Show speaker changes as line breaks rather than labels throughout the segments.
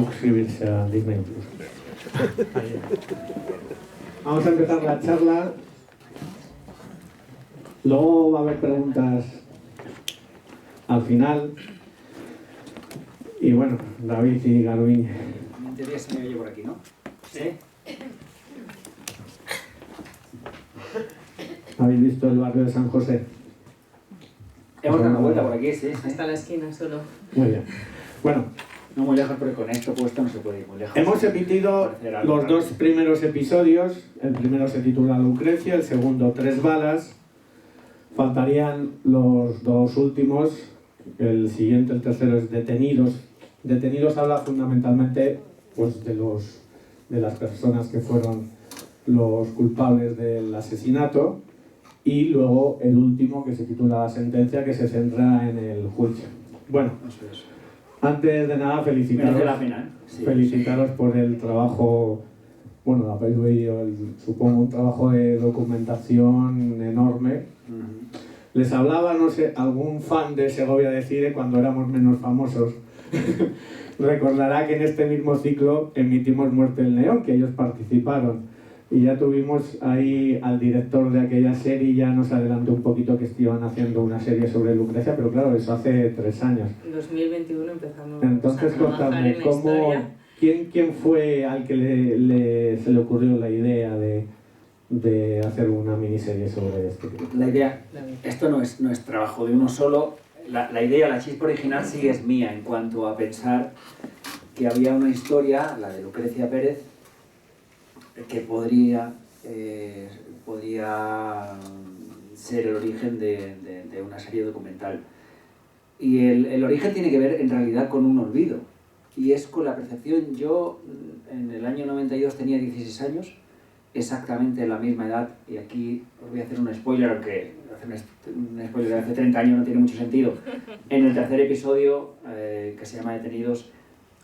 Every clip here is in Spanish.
suscribirse a Disney Plus. Vamos a empezar la charla. Luego va a haber preguntas al final. Y bueno, David y Garbiñe.
En teoría se me oye por aquí, ¿no? Sí.
¿Habéis visto el barrio de San José?
Hemos dado una vuelta por aquí, sí.
Hasta la esquina solo.
Muy bien. Bueno,
No muy lejos, pero con esto puesto no se puede ir muy lejos.
hemos emitido los dos primeros episodios. El primero se titula Lucrecia, el segundo Tres balas. Faltarían los dos últimos. El siguiente, el tercero, es Detenidos. Detenidos habla fundamentalmente pues, de las personas que fueron los culpables del asesinato. Y luego el último, que se titula La sentencia, que se centra en el juicio. Bueno, antes de nada felicitaros,
merece la pena, ¿eh? Sí,
felicitaros por el trabajo, bueno, habéis oído, supongo, un trabajo de documentación enorme. Les hablaba, no sé, algún fan de Segovia de Cine cuando éramos menos famosos. Recordará que en este mismo ciclo emitimos Muerte del León, que ellos participaron. Y ya tuvimos ahí al director de aquella serie, ya nos adelantó un poquito que iban haciendo una serie sobre Lucrecia, pero claro, eso hace 3 años.
En 2021 empezamos
Entonces,
a trabajar
contadme,
en la historia.
¿quién fue al que se le ocurrió la idea de hacer una miniserie sobre este tema?
La idea, esto no es trabajo de uno solo. La idea, la chispa original sí es mía en cuanto a pensar que había una historia, la de Lucrecia Pérez, que podría ser el origen de una serie documental. Y el origen tiene que ver en realidad con un olvido, y es con la percepción. Yo en el año 92 tenía 16 años, exactamente la misma edad, y aquí os voy a hacer un spoiler, aunque hacer un spoiler de hace 30 años no tiene mucho sentido. En el tercer episodio, que se llama Detenidos,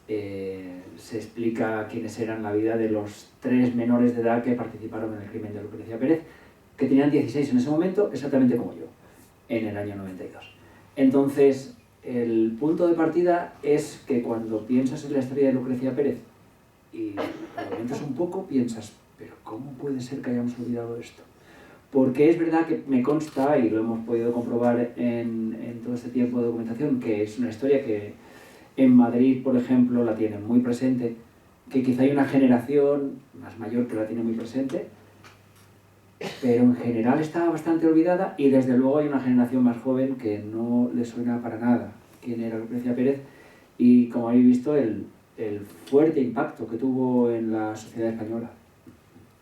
se explica quiénes eran la vida de los 3 menores de edad que participaron en el crimen de Lucrecia Pérez, que tenían 16 en ese momento, exactamente como yo, en el año 92. Entonces, el punto de partida es que cuando piensas en la historia de Lucrecia Pérez y lo piensas un poco, piensas, pero ¿cómo puede ser que hayamos olvidado esto? Porque es verdad que me consta, y lo hemos podido comprobar en todo este tiempo de documentación, que es una historia que en Madrid, por ejemplo, la tienen muy presente, que quizá hay una generación más mayor que la tiene muy presente, pero en general está bastante olvidada, y desde luego hay una generación más joven que no le suena para nada quién era Lucrecia Pérez, y como habéis visto, el fuerte impacto que tuvo en la sociedad española.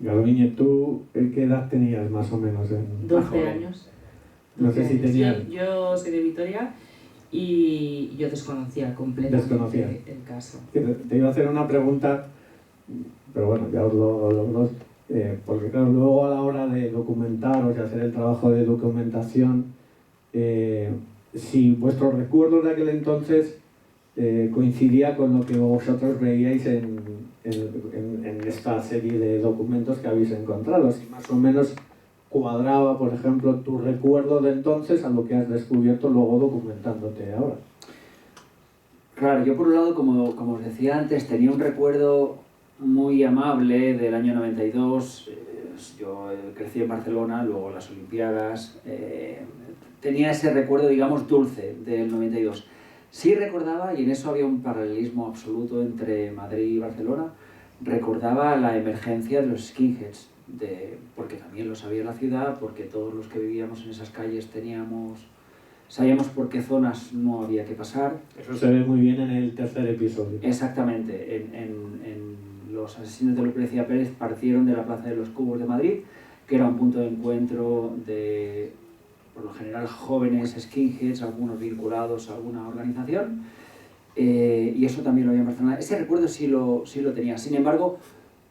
Garbiñe, ¿tú qué edad tenías más o menos?
12 años.
No sé si tenías...
Sí, yo soy de Vitoria y yo desconocía completamente el caso.
Te iba a hacer una pregunta, pero bueno, ya os lo porque claro, luego a la hora de documentaros y hacer el trabajo de documentación, si vuestros recuerdos de aquel entonces coincidía con lo que vosotros veíais en esta serie de documentos que habéis encontrado, si más o menos cuadraba, por ejemplo, tu recuerdo de entonces a lo que has descubierto luego documentándote ahora.
Claro, yo por un lado, como os decía antes, tenía un recuerdo muy amable del año 92. Yo crecí en Barcelona, luego las Olimpiadas. Tenía ese recuerdo, digamos, dulce del 92. Sí recordaba, y en eso había un paralelismo absoluto entre Madrid y Barcelona, recordaba la emergencia de los skinheads, porque también lo sabía la ciudad, porque todos los que vivíamos en esas calles sabíamos por qué zonas no había que pasar.
Eso se ve muy bien en el tercer episodio.
Exactamente. Los asesinos de Lucrecia Pérez partieron de la Plaza de los Cubos de Madrid, que era un punto de encuentro de, por lo general, jóvenes skinheads, algunos vinculados a alguna organización, y eso también lo había en Barcelona. Ese recuerdo sí lo tenía. Sin embargo,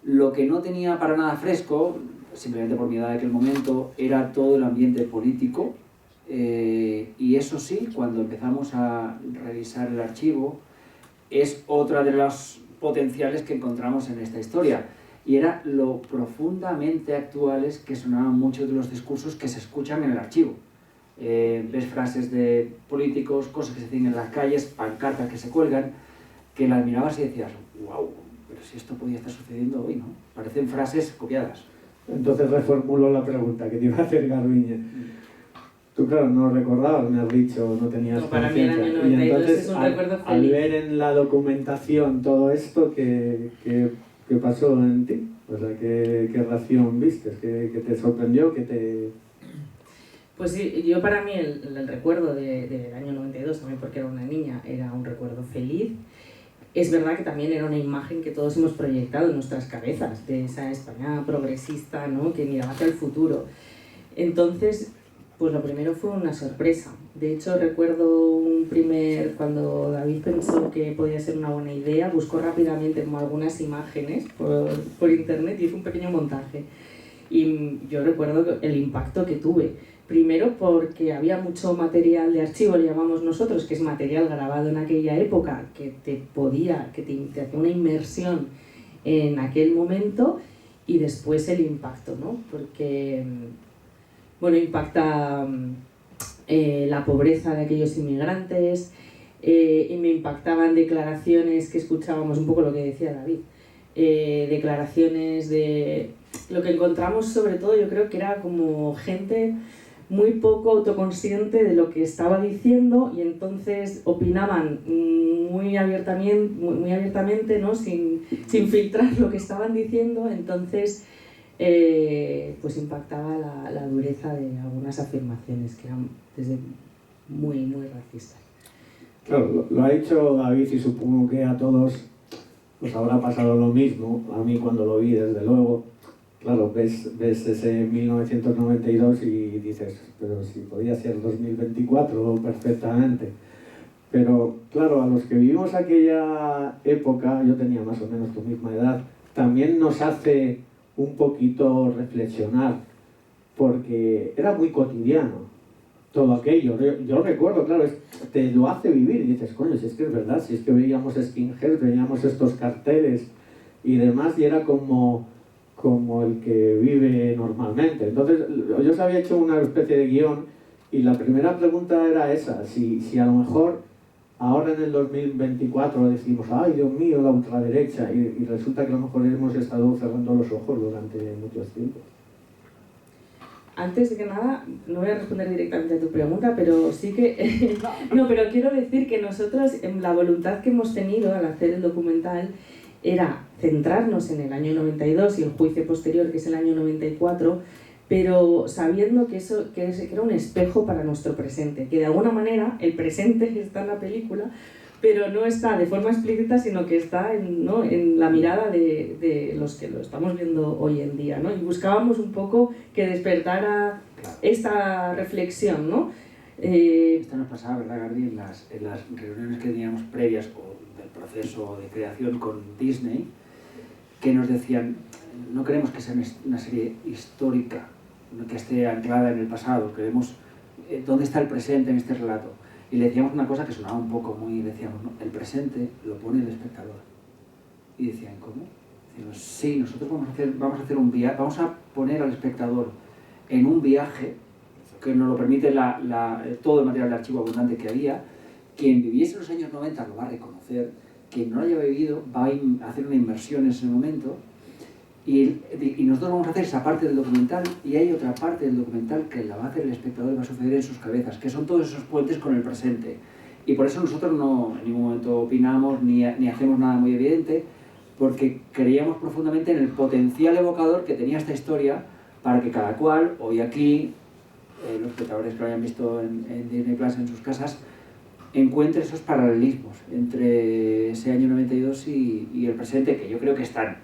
lo que no tenía para nada fresco, simplemente por mi edad de aquel momento, era todo el ambiente político, y eso sí, cuando empezamos a revisar el archivo, es otra de las potenciales que encontramos en esta historia, y era lo profundamente actuales que sonaban muchos de los discursos que se escuchan en el archivo. Ves frases de políticos, cosas que se dicen en las calles, pancartas que se cuelgan, que las mirabas y decías, wow, pero si esto podía estar sucediendo hoy, ¿no? Parecen frases copiadas.
Entonces reformulo la pregunta que te iba a hacer, Garbiñe. Tú, claro, no recordabas, me has dicho, no tenías
para mí el año 92
y entonces,
es un recuerdo feliz.
Al ver en la documentación todo esto, ¿qué pasó en ti? O sea, ¿qué reacción viste? ¿Qué te sorprendió?
Pues sí, yo para mí el recuerdo del año 92, también porque era una niña, era un recuerdo feliz. Es verdad que también era una imagen que todos hemos proyectado en nuestras cabezas, de esa España progresista, ¿no?, que miraba hacia el futuro. Entonces, pues lo primero fue una sorpresa. De hecho, recuerdo cuando David pensó que podía ser una buena idea, buscó rápidamente como algunas imágenes por internet y hizo un pequeño montaje. Y yo recuerdo el impacto que tuve. Primero porque había mucho material de archivo, le llamamos nosotros, que es material grabado en aquella época, que te hacía una inmersión en aquel momento, y después el impacto, ¿no? Porque, bueno, impacta la pobreza de aquellos inmigrantes, y me impactaban declaraciones que escuchábamos, un poco lo que decía David, declaraciones de... Lo que encontramos sobre todo, yo creo que era como gente muy poco autoconsciente de lo que estaba diciendo, y entonces opinaban muy abiertamente, ¿no?, sin filtrar lo que estaban diciendo. Entonces pues impactaba la dureza de algunas afirmaciones que eran muy racistas.
Claro, lo ha dicho David, y supongo que a todos os habrá pasado lo mismo. A mí, cuando lo vi, desde luego, claro, ves ese 1992 y dices, pero si podía ser 2024 perfectamente. Pero claro, a los que vivimos aquella época, yo tenía más o menos tu misma edad, también nos hace un poquito reflexionar, porque era muy cotidiano todo aquello. Yo recuerdo, claro, te lo hace vivir y dices, coño, si es que es verdad, si es que veíamos skinheads, veíamos estos carteles y demás, y era como el que vive normalmente. Entonces, yo os había hecho una especie de guión, y la primera pregunta era esa, si a lo mejor ahora en el 2024 decimos, ay, Dios mío, la ultraderecha, y resulta que a lo mejor hemos estado cerrando los ojos durante muchos tiempos.
Antes de que nada, no voy a responder directamente a tu pregunta, pero sí que... no, pero quiero decir que nosotros, la voluntad que hemos tenido al hacer el documental era centrarnos en el año 92 y el juicio posterior, que es el año 94, pero sabiendo que era un espejo para nuestro presente, que de alguna manera el presente está en la película, pero no está de forma explícita, sino que está en la mirada de los que lo estamos viendo hoy en día, ¿no? Y buscábamos un poco que despertara esta reflexión, ¿no?
Esto nos pasaba, ¿verdad, Gardi? En las reuniones que teníamos previas del proceso de creación con Disney, que nos decían, no queremos que sea una serie histórica, que esté anclada en el pasado, queremos dónde está el presente en este relato. Y le decíamos una cosa que sonaba un poco muy, decíamos, ¿no?, el presente lo pone el espectador. Y decían, ¿cómo? Decíamos, sí, nosotros vamos a hacer un viaje, vamos a poner al espectador en un viaje que nos lo permite todo el material de archivo abundante que había. Quien viviese en los años 90 lo va a reconocer, quien no lo haya vivido va a hacer una inmersión en ese momento, y nosotros vamos a hacer esa parte del documental, y hay otra parte del documental que la va a hacer el espectador y va a suceder en sus cabezas, que son todos esos puentes con el presente. Y por eso nosotros no en ningún momento opinamos ni hacemos nada muy evidente, porque creíamos profundamente en el potencial evocador que tenía esta historia para que cada cual, hoy aquí, los espectadores que lo hayan visto en Disney Plus en sus casas, encuentre esos paralelismos entre ese año 92 y el presente, que yo creo que están.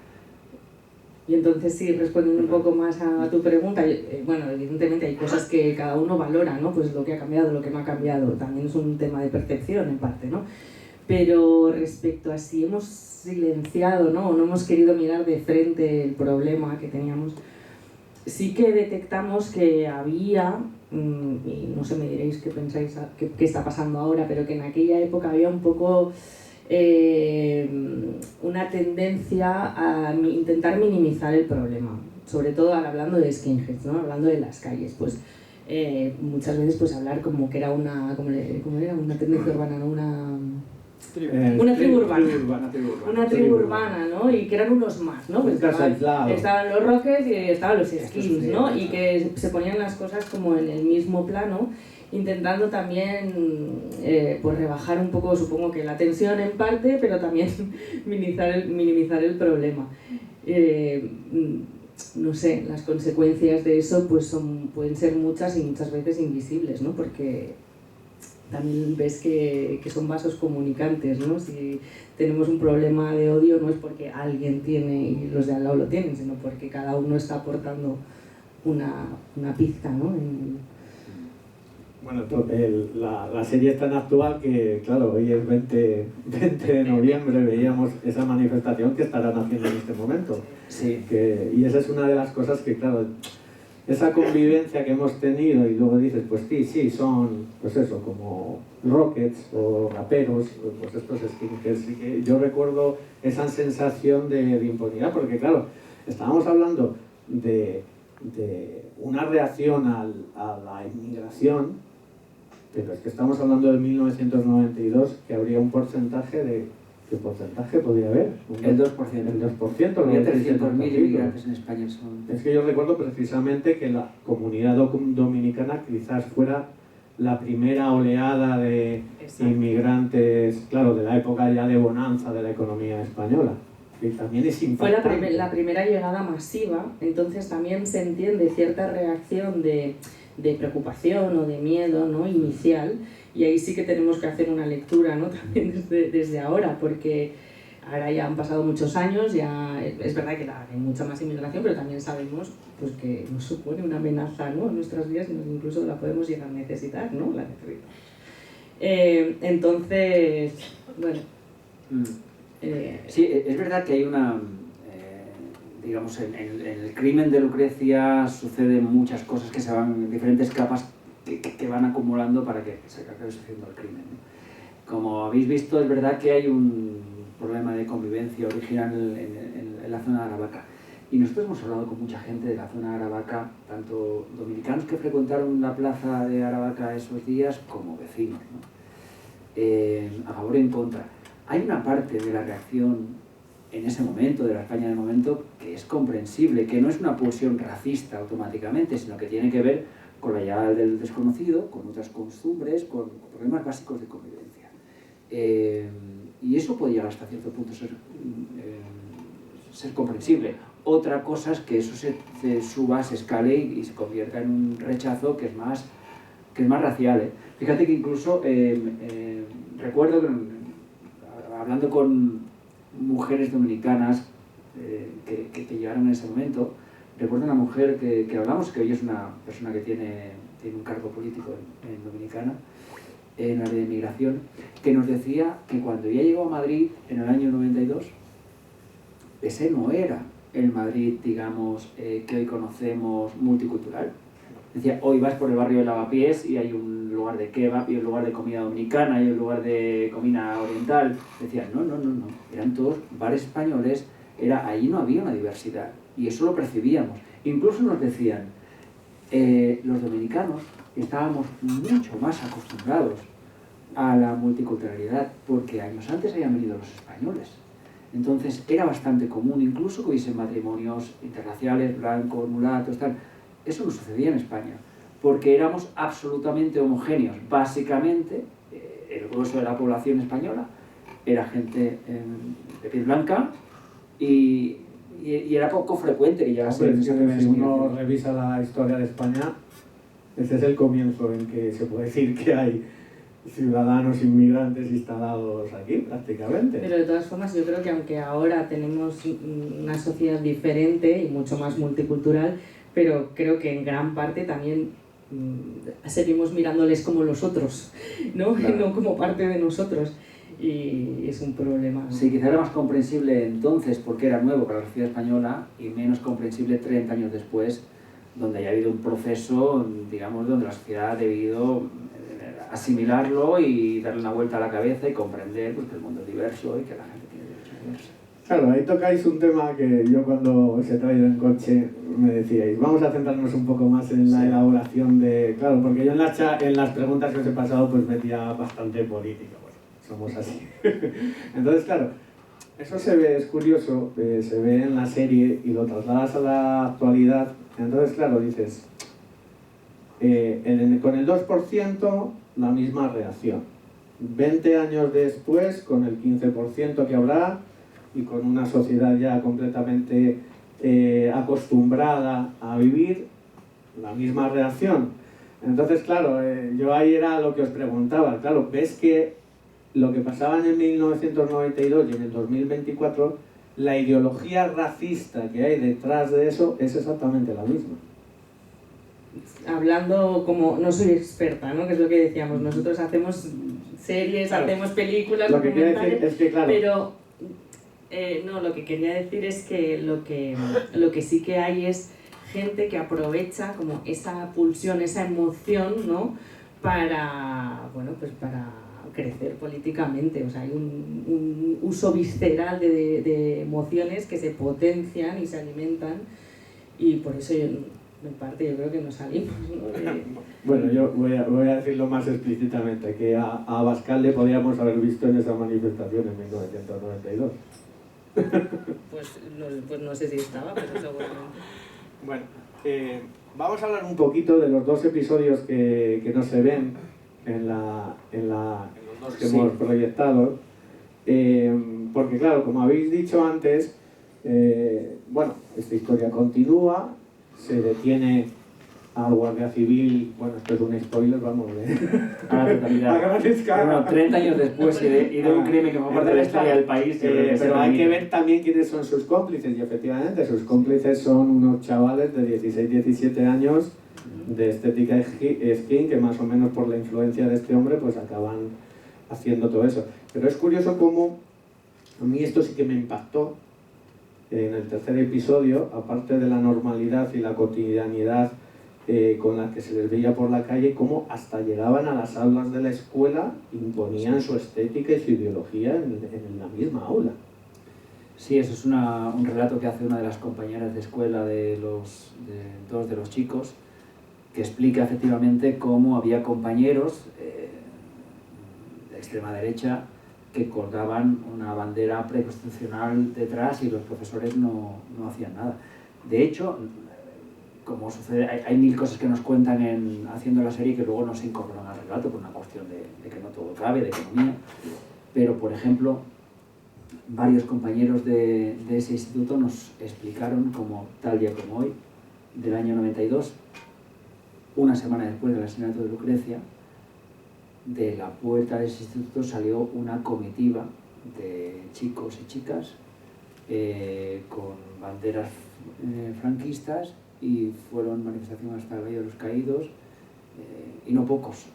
Y entonces, sí, respondiendo un poco más a tu pregunta, bueno, evidentemente hay cosas que cada uno valora, ¿no? Pues lo que ha cambiado, lo que no ha cambiado, también es un tema de percepción en parte, ¿no? Pero respecto a si hemos silenciado, ¿no?, o no hemos querido mirar de frente el problema que teníamos, sí que detectamos que había, y no sé, me diréis qué pensáis, qué está pasando ahora, pero que en aquella época había un poco una tendencia a intentar minimizar el problema, sobre todo hablando de skinheads, ¿no?, hablando de las calles, pues muchas veces pues hablar como que era una tendencia urbana, ¿no?, Una tribu urbana.
Una
tribu urbana, ¿no? Y que eran unos más, ¿no? Pues estaban los Rockets y estaban los Skins, ¿no? Y que se ponían las cosas como en el mismo plano, intentando también pues rebajar un poco, supongo que la tensión en parte, pero también minimizar el problema. No sé, las consecuencias de eso pues pueden ser muchas y muchas veces invisibles, ¿no? Porque también ves que son vasos comunicantes, ¿no? Si tenemos un problema de odio no es porque alguien tiene y los de al lado lo tienen, sino porque cada uno está aportando una pizca, ¿no?
Bueno, la serie es tan actual que, claro, hoy es 20 de noviembre, veíamos esa manifestación que estarán haciendo en este momento.
Sí.
Y esa es una de las cosas que, claro, esa convivencia que hemos tenido y luego dices, pues sí, son, pues eso, como Rockets o raperos, pues estos skinheads, y que yo recuerdo esa sensación de impunidad, porque claro, estábamos hablando de una reacción a la inmigración, pero es que estamos hablando de 1992, que habría un porcentaje de... ¿Qué porcentaje podría haber?
El 2%.
El 2%.
Había 300.000 inmigrantes en España.
Es que yo recuerdo precisamente que la comunidad dominicana quizás fuera la primera oleada de inmigrantes, claro, de la época ya de bonanza de la economía española. Que también es impactante.
Fue la primera llegada masiva, entonces también se entiende cierta reacción de preocupación o de miedo, ¿no? Inicial, y ahí sí que tenemos que hacer una lectura, ¿no? También desde ahora, porque ahora ya han pasado muchos años, ya es verdad que hay mucha más inmigración, pero también sabemos pues, que nos supone una amenaza, ¿no? En nuestros días, incluso la podemos llegar a necesitar, ¿no? La necesitamos. Entonces, bueno...
Sí, es verdad que hay una... digamos, en el crimen de Lucrecia suceden muchas cosas que se van en diferentes capas que van acumulando para que se acabe sucediendo el crimen, ¿no? Como habéis visto, es verdad que hay un problema de convivencia original en la zona de Aravaca. Y nosotros hemos hablado con mucha gente de la zona de Aravaca, tanto dominicanos que frecuentaron la plaza de Aravaca esos días, como vecinos, ¿no? A favor y en contra. Hay una parte de la reacción en ese momento, de la España del momento, que es comprensible, que no es una pulsión racista automáticamente, sino que tiene que ver con la llegada del desconocido, con otras costumbres, con problemas básicos de convivencia. Y eso puede llegar hasta cierto punto ser comprensible. Otra cosa es que eso se suba, se escale y se convierta en un rechazo que es más racial, ¿eh? Fíjate que incluso recuerdo que hablando con mujeres dominicanas que llegaron en ese momento, recuerdo una mujer que hablamos, que hoy es una persona que tiene un cargo político en Dominicana, en la de inmigración, que nos decía que cuando ella llegó a Madrid en el año 92, ese no era el Madrid, digamos, que hoy conocemos multicultural. Decía, hoy vas por el barrio de Lavapiés y hay un lugar de kebab y un lugar de comida dominicana y un lugar de comida oriental. Decía, no, eran todos bares españoles, ahí no había una diversidad y eso lo percibíamos. Incluso nos decían, los dominicanos estábamos mucho más acostumbrados a la multiculturalidad porque años antes habían venido los españoles. Entonces era bastante común, incluso que hubiesen matrimonios interraciales, blancos, mulatos, tal. Eso no sucedía en España, porque éramos absolutamente homogéneos. Básicamente, el grueso de la población española era gente de piel blanca y era poco frecuente que llegase.
Si uno revisa la historia de España, ese es el comienzo en que se puede decir que hay ciudadanos inmigrantes instalados aquí, prácticamente.
Pero de todas formas, yo creo que aunque ahora tenemos una sociedad diferente y mucho más multicultural, pero creo que en gran parte también seguimos mirándoles como los otros, ¿no? Claro. No como parte de nosotros. Y es un problema, ¿no?
Sí, quizá era más comprensible entonces porque era nuevo para la sociedad española y menos comprensible 30 años después, donde haya habido un proceso, digamos, donde la sociedad ha debido asimilarlo y darle una vuelta a la cabeza y comprender pues, que el mundo es diverso y que la gente tiene derecho a diverso.
Claro, ahí tocáis un tema que yo cuando os he traído en coche me decíais, vamos a centrarnos un poco más en la elaboración de... Claro, porque yo en las preguntas que os he pasado pues metía bastante política. Pues, somos así. Entonces, claro, eso se ve, es curioso, se ve en la serie y lo trasladas a la actualidad. Entonces, claro, dices, con el 2% la misma reacción. 20 años después, con el 15% que habrá y con una sociedad ya completamente acostumbrada a vivir, la misma reacción. Entonces, claro, yo ahí era lo que os preguntaba. Claro, ves que lo que pasaba en el 1992 y en el 2024, la ideología racista que hay detrás de eso es exactamente la misma.
Hablando como, no soy experta, ¿no? Que es lo que decíamos, nosotros hacemos series,
claro,
hacemos películas,
lo que quiero decir es que, claro,
pero no, lo que quería decir es que lo que sí que hay es gente que aprovecha como esa pulsión, esa emoción, ¿no? Para, bueno, pues para crecer políticamente. O sea, hay un uso visceral de emociones que se potencian y se alimentan, y por eso en parte yo creo que nos salimos, ¿no?
Bueno, yo voy a decirlo más explícitamente, que a Abascal le podíamos haber visto en esa manifestación en 1992.
Pues no sé si estaba, pero seguramente.
Bueno, vamos a hablar un poquito de los 2 episodios que no se ven en los 2 que hemos proyectado, porque claro, como habéis dicho antes, bueno, esta historia continúa, se detiene al guardia civil, bueno, esto es un spoiler, vamos,
a la totalidad. Bueno, 30 años después y de un crimen que forma parte de la historia del país.
Pero hay que ver también quiénes son sus cómplices, y efectivamente sus cómplices son unos chavales de 16-17 años de estética skin, que más o menos por la influencia de este hombre pues acaban haciendo todo eso. Pero es curioso cómo a mí esto sí que me impactó en el tercer episodio, aparte de la normalidad y la cotidianidad con la que se les veía por la calle, cómo hasta llegaban a las aulas de la escuela, imponían su estética y su ideología en la misma aula.
Sí, eso es un relato que hace una de las compañeras de escuela de dos de los chicos, que explica efectivamente cómo había compañeros de extrema derecha que colgaban una bandera preconstitucional detrás y los profesores no hacían nada. De hecho, como sucede, hay mil cosas que nos cuentan haciendo la serie que luego no se incorporan al relato por una cuestión de que no todo cabe, de economía. Pero, por ejemplo, varios compañeros de ese instituto nos explicaron cómo, tal día como hoy, del año 92, una semana después del asesinato de Lucrecia, de la puerta de ese instituto salió una comitiva de chicos y chicas con banderas franquistas, y fueron manifestaciones hasta el Valle de los Caídos, y no pocos.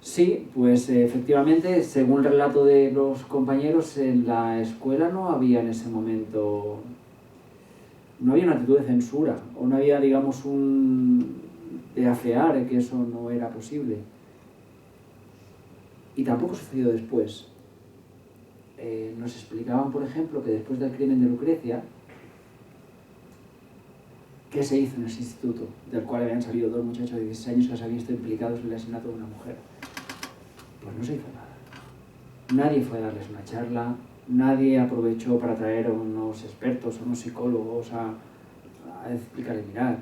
Sí, pues efectivamente, según el relato de los compañeros, en la escuela no había en ese momento, no había una actitud de censura, o no había, digamos, de afear que eso no era posible. Y tampoco sucedió después. Nos explicaban, por ejemplo, que después del crimen de Lucrecia, ¿qué se hizo en ese instituto? Del cual habían salido 2 muchachos de 16 años que se habían visto implicados en el asesinato de una mujer. Pues no se hizo nada. Nadie fue a darles una charla, nadie aprovechó para traer a unos expertos, a unos psicólogos a explicarles, mirad,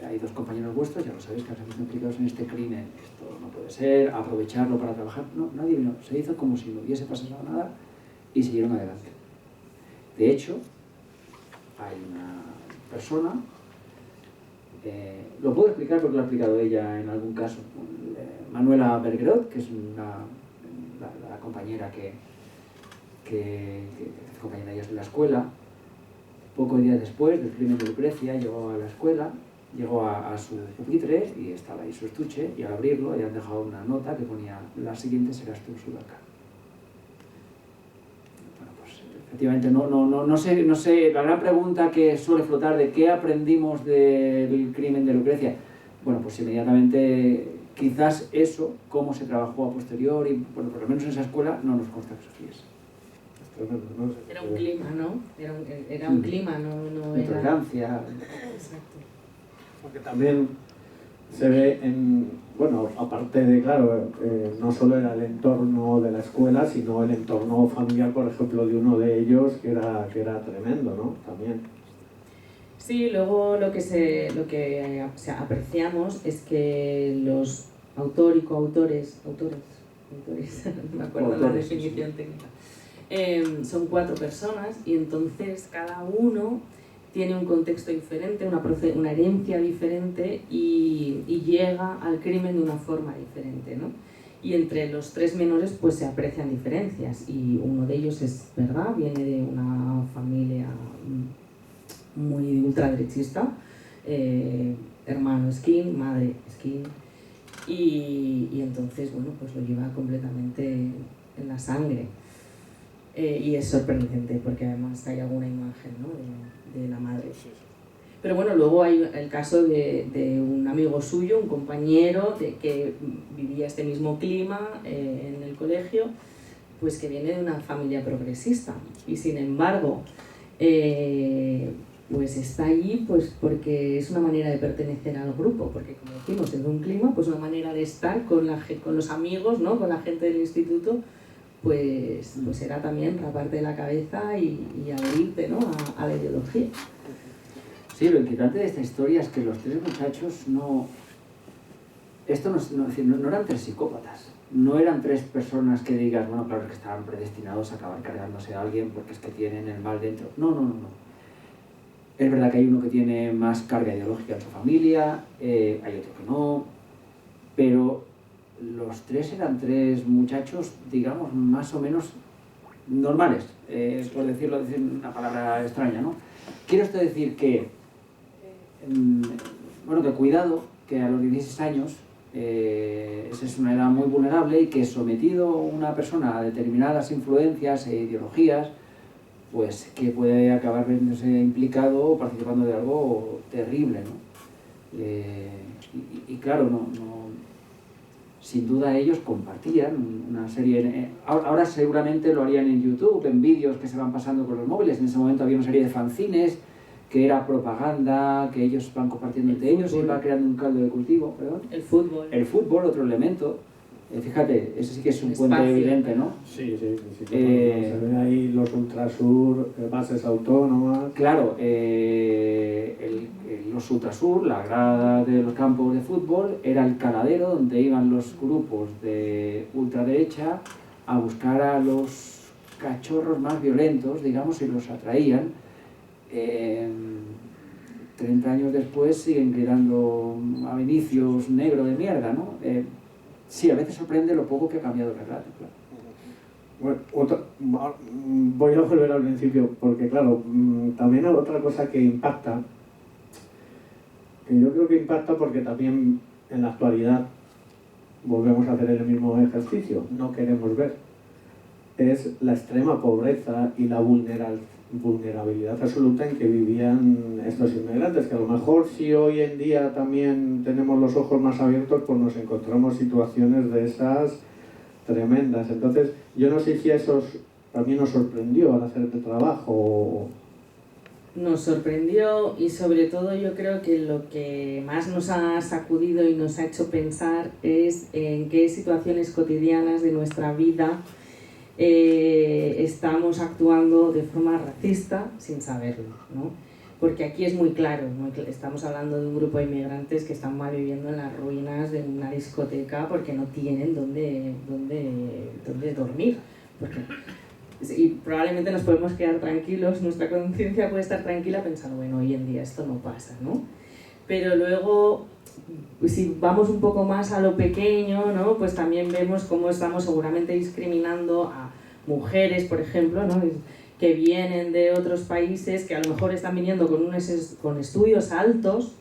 hay 2 compañeros vuestros, ya lo sabéis, que se han visto implicados en este crimen, esto no puede ser, aprovecharlo para trabajar. No, nadie vino, se hizo como si no hubiese pasado nada y siguieron adelante. De hecho, hay una persona, lo puedo explicar porque lo ha explicado ella en algún caso, Manuela Bergerot, que es la compañera que compañera de ellas de la escuela. Pocos días después del crimen de Lucrecia llegó a la escuela, llegó a su pupitre y estaba ahí su estuche, y al abrirlo habían dejado una nota que ponía: la siguiente serás tú, Sudaca. Bueno, pues efectivamente no sé, la gran pregunta que suele flotar de qué aprendimos del crimen de Lucrecia. Bueno, pues inmediatamente quizás eso, cómo se trabajó a posteriori, bueno, por lo menos en esa escuela no nos consta que sufriese.
Era un clima, ¿no? Era un clima, no era...
Intolerancia.
Exacto.
Porque también se ve en, bueno, aparte de, claro, no solo era el entorno de la escuela, sino el entorno familiar, por ejemplo, de uno de ellos, que era tremendo, ¿no? También.
Sí, luego lo que apreciamos es que los autor y coautores, autores, no me acuerdo la definición técnica, son 4 personas y entonces cada uno tiene un contexto diferente, una herencia diferente y llega al crimen de una forma diferente, ¿no? Y entre los 3 menores pues se aprecian diferencias y uno de ellos es verdad, viene de una familia muy ultraderechista, hermano Skin, madre Skin, y entonces bueno, pues lo lleva completamente en la sangre. Y es sorprendente porque además hay alguna imagen, ¿no? de la madre. Pero bueno, luego hay el caso de un amigo suyo, un compañero que vivía este mismo clima en el colegio, pues que viene de una familia progresista y sin embargo pues está allí pues porque es una manera de pertenecer al grupo, porque como decimos, es de un clima, pues una manera de estar con los amigos, ¿no? Con la gente del instituto, pues era también raparte la cabeza y adherirte, ¿no? a la ideología.
Sí, lo inquietante de esta historia es que los 3 muchachos no eran 3 psicópatas, no eran 3 personas que digas, bueno, claro, que estaban predestinados a acabar cargándose a alguien porque es que tienen el mal dentro. No. Es verdad que hay uno que tiene más carga ideológica en su familia, hay otro que no, pero los 3 eran 3 muchachos, digamos, más o menos normales, por decir una palabra extraña, ¿no? Quiero esto decir que, bueno, que cuidado, que a los 16 años esa es una edad muy vulnerable y que sometido una persona a determinadas influencias e ideologías, pues que puede acabar viéndose implicado o participando de algo terrible, ¿no? Y claro, sin duda ellos compartían una serie, ahora seguramente lo harían en YouTube, en vídeos que se van pasando con los móviles. En ese momento había una serie de fanzines que era propaganda, que ellos van compartiendo entre ellos y va creando un caldo de cultivo. ¿Perdón? El fútbol, otro elemento. Fíjate, ese sí que es un puente evidente, ¿no?
Sí. Se ven ahí los Ultrasur, bases autónomas.
Claro, los Ultrasur, la grada de los campos de fútbol, era el caladero donde iban los grupos de ultraderecha a buscar a los cachorros más violentos, digamos, y los atraían. 30 años después siguen gritando a Vinicius negro de mierda, ¿no? Sí, a veces sorprende lo poco que ha cambiado el relato, claro.
Bueno, voy a volver al principio, porque claro, también hay otra cosa que impacta, que yo creo que impacta porque también en la actualidad volvemos a hacer el mismo ejercicio, no queremos ver, es la extrema pobreza y la vulnerabilidad absoluta en que vivían estos inmigrantes, que a lo mejor si hoy en día también tenemos los ojos más abiertos, pues nos encontramos situaciones de esas tremendas. Entonces, yo no sé si eso también nos sorprendió al hacer el trabajo.
Nos sorprendió y sobre todo yo creo que lo que más nos ha sacudido y nos ha hecho pensar es en qué situaciones cotidianas de nuestra vida estamos actuando de forma racista sin saberlo, ¿no? Porque aquí es muy claro, ¿no? Estamos hablando de un grupo de inmigrantes que están malviviendo en las ruinas de una discoteca porque no tienen dónde dormir. Y probablemente nos podemos quedar tranquilos, nuestra conciencia puede estar tranquila pensando, bueno, hoy en día esto no pasa, ¿no? Pero luego, si vamos un poco más a lo pequeño, ¿no? Pues también vemos cómo estamos seguramente discriminando a mujeres, por ejemplo, ¿no? Que vienen de otros países, que a lo mejor están viniendo con estudios altos,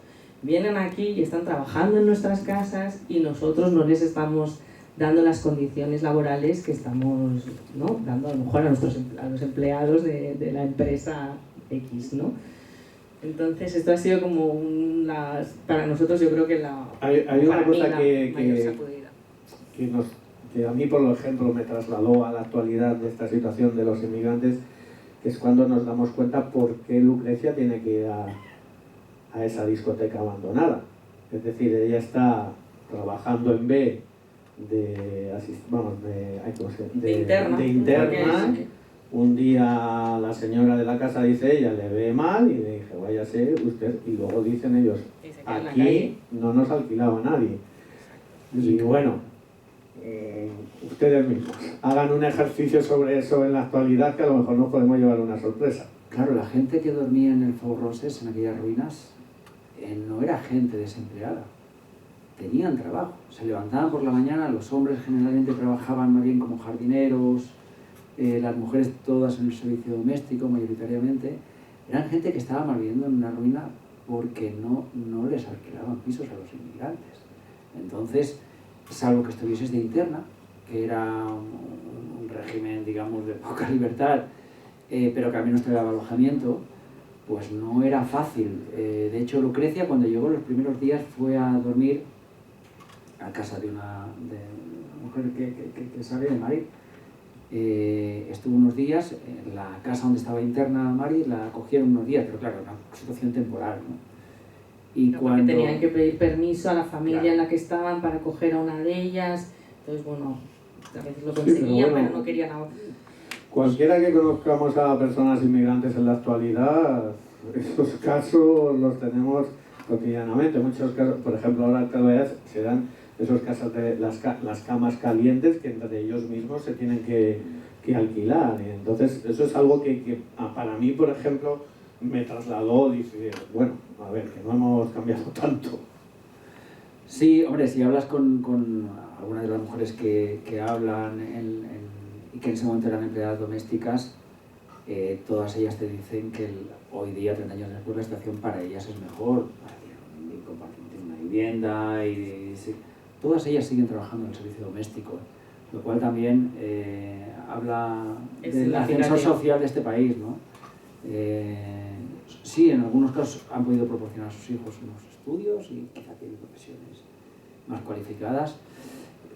vienen aquí y están trabajando en nuestras casas y nosotros no les estamos dando las condiciones laborales que estamos, ¿no? Dando a lo mejor a los empleados de la empresa X, ¿no? Entonces esto ha sido como para nosotros yo creo que
hay una cosa que
que
a mí por ejemplo me trasladó a la actualidad de esta situación de los inmigrantes, que es cuando nos damos cuenta por qué Lucrecia tiene que ir a esa discoteca abandonada. Es decir, ella está trabajando en B
de interna.
de interna. Un día la señora de la casa dice, ella le ve mal y le dije, váyase usted. Y luego dicen ellos, aquí no nos alquilaba nadie. Y bueno, ustedes mismos hagan un ejercicio sobre eso en la actualidad, que a lo mejor nos podemos llevar una sorpresa.
Claro, la gente que dormía en el Fort Roses, en aquellas ruinas, no era gente desempleada. Tenían trabajo. Se levantaban por la mañana, los hombres generalmente trabajaban más bien como jardineros, las mujeres todas en el servicio doméstico mayoritariamente. Eran gente que estaba más viviendo en una ruina porque no les alquilaban pisos a los inmigrantes. Entonces, salvo que estuvieses de interna, que era un régimen, digamos, de poca libertad, pero que al menos te daba alojamiento, pues no era fácil. De hecho, Lucrecia, cuando llegó los primeros días, fue a dormir a casa de una mujer que sabe, de Mari. Estuvo unos días en la casa donde estaba interna Mari, la acogieron unos días, pero claro, una situación temporal, ¿no? Y
no,
cuando
porque tenían que pedir permiso a la familia
claro.
en la que estaban para acoger a una de ellas. Entonces, bueno, a veces lo conseguían,
pero
no querían nada.
Cualquiera que conozcamos a personas inmigrantes en la actualidad, esos casos los tenemos cotidianamente. Muchos casos, por ejemplo, ahora cada vez se dan esos casos de las camas calientes que entre ellos mismos se tienen que alquilar. Y entonces, eso es algo que para mí, por ejemplo, me trasladó, dice, bueno, a ver, que no hemos cambiado tanto.
Sí, hombre, si hablas con algunas de las mujeres que hablan y que en ese momento eran empleadas domésticas, todas ellas te dicen que hoy día, 30 años después, la situación para ellas es mejor. Compartir una vivienda y sí, todas ellas siguen trabajando en el servicio doméstico, lo cual también habla del ascensor social de este país, ¿no? Sí, en algunos casos han podido proporcionar a sus hijos unos estudios y quizá tienen profesiones más cualificadas.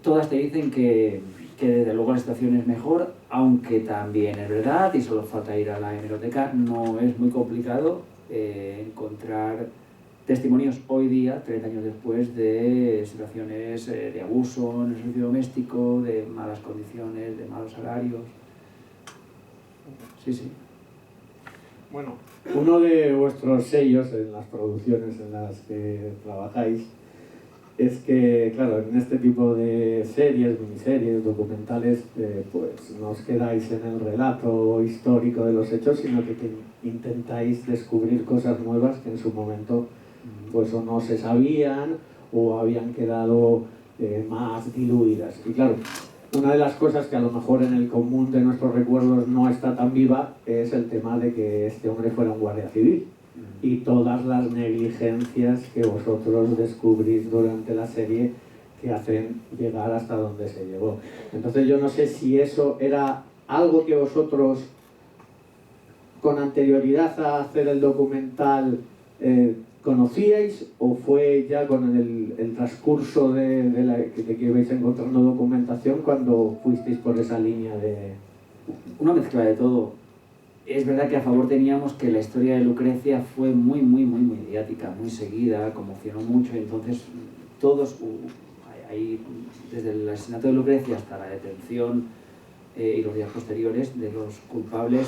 Todas te dicen que desde luego la situación es mejor, aunque también es verdad, y solo falta ir a la hemeroteca, no es muy complicado encontrar testimonios hoy día, 30 años después, de situaciones de abuso en el servicio doméstico, de malas condiciones, de malos salarios. Sí, sí.
Bueno, uno de vuestros sellos en las producciones en las que trabajáis es que, claro, en este tipo de series, miniseries, documentales, pues no os quedáis en el relato histórico de los hechos, sino que intentáis descubrir cosas nuevas que en su momento pues o no se sabían o habían quedado más diluidas. Y claro, una de las cosas que a lo mejor en el común de nuestros recuerdos no está tan viva es el tema de que este hombre fuera un guardia civil y todas las negligencias que vosotros descubrís durante la serie que hacen llegar hasta donde se llegó. Entonces yo no sé si eso era algo que vosotros con anterioridad a hacer el documental conocíais, o fue ya con el transcurso de que ibais encontrando documentación cuando fuisteis por esa línea de...
Una mezcla de todo. Es verdad que a favor teníamos que la historia de Lucrecia fue muy mediática, muy seguida, conmocionó mucho, y entonces todos, ahí, desde el asesinato de Lucrecia hasta la detención y los días posteriores de los culpables,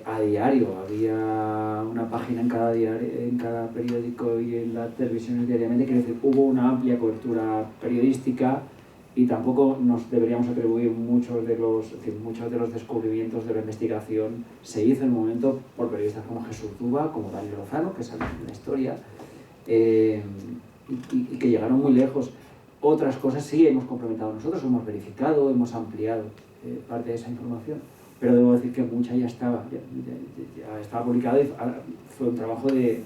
a diario, había una página en cada periódico y en las televisiones diariamente, quiere decir, hubo una amplia cobertura periodística y tampoco nos deberíamos atribuir muchos de los descubrimientos de la investigación se hizo en un momento por periodistas como Jesús Duba, como Daniel Lozano, que saben la historia, y que llegaron muy lejos. Otras cosas sí hemos complementado nosotros, hemos verificado, hemos ampliado parte de esa información. Pero debo decir que mucha ya estaba publicada y fue un trabajo de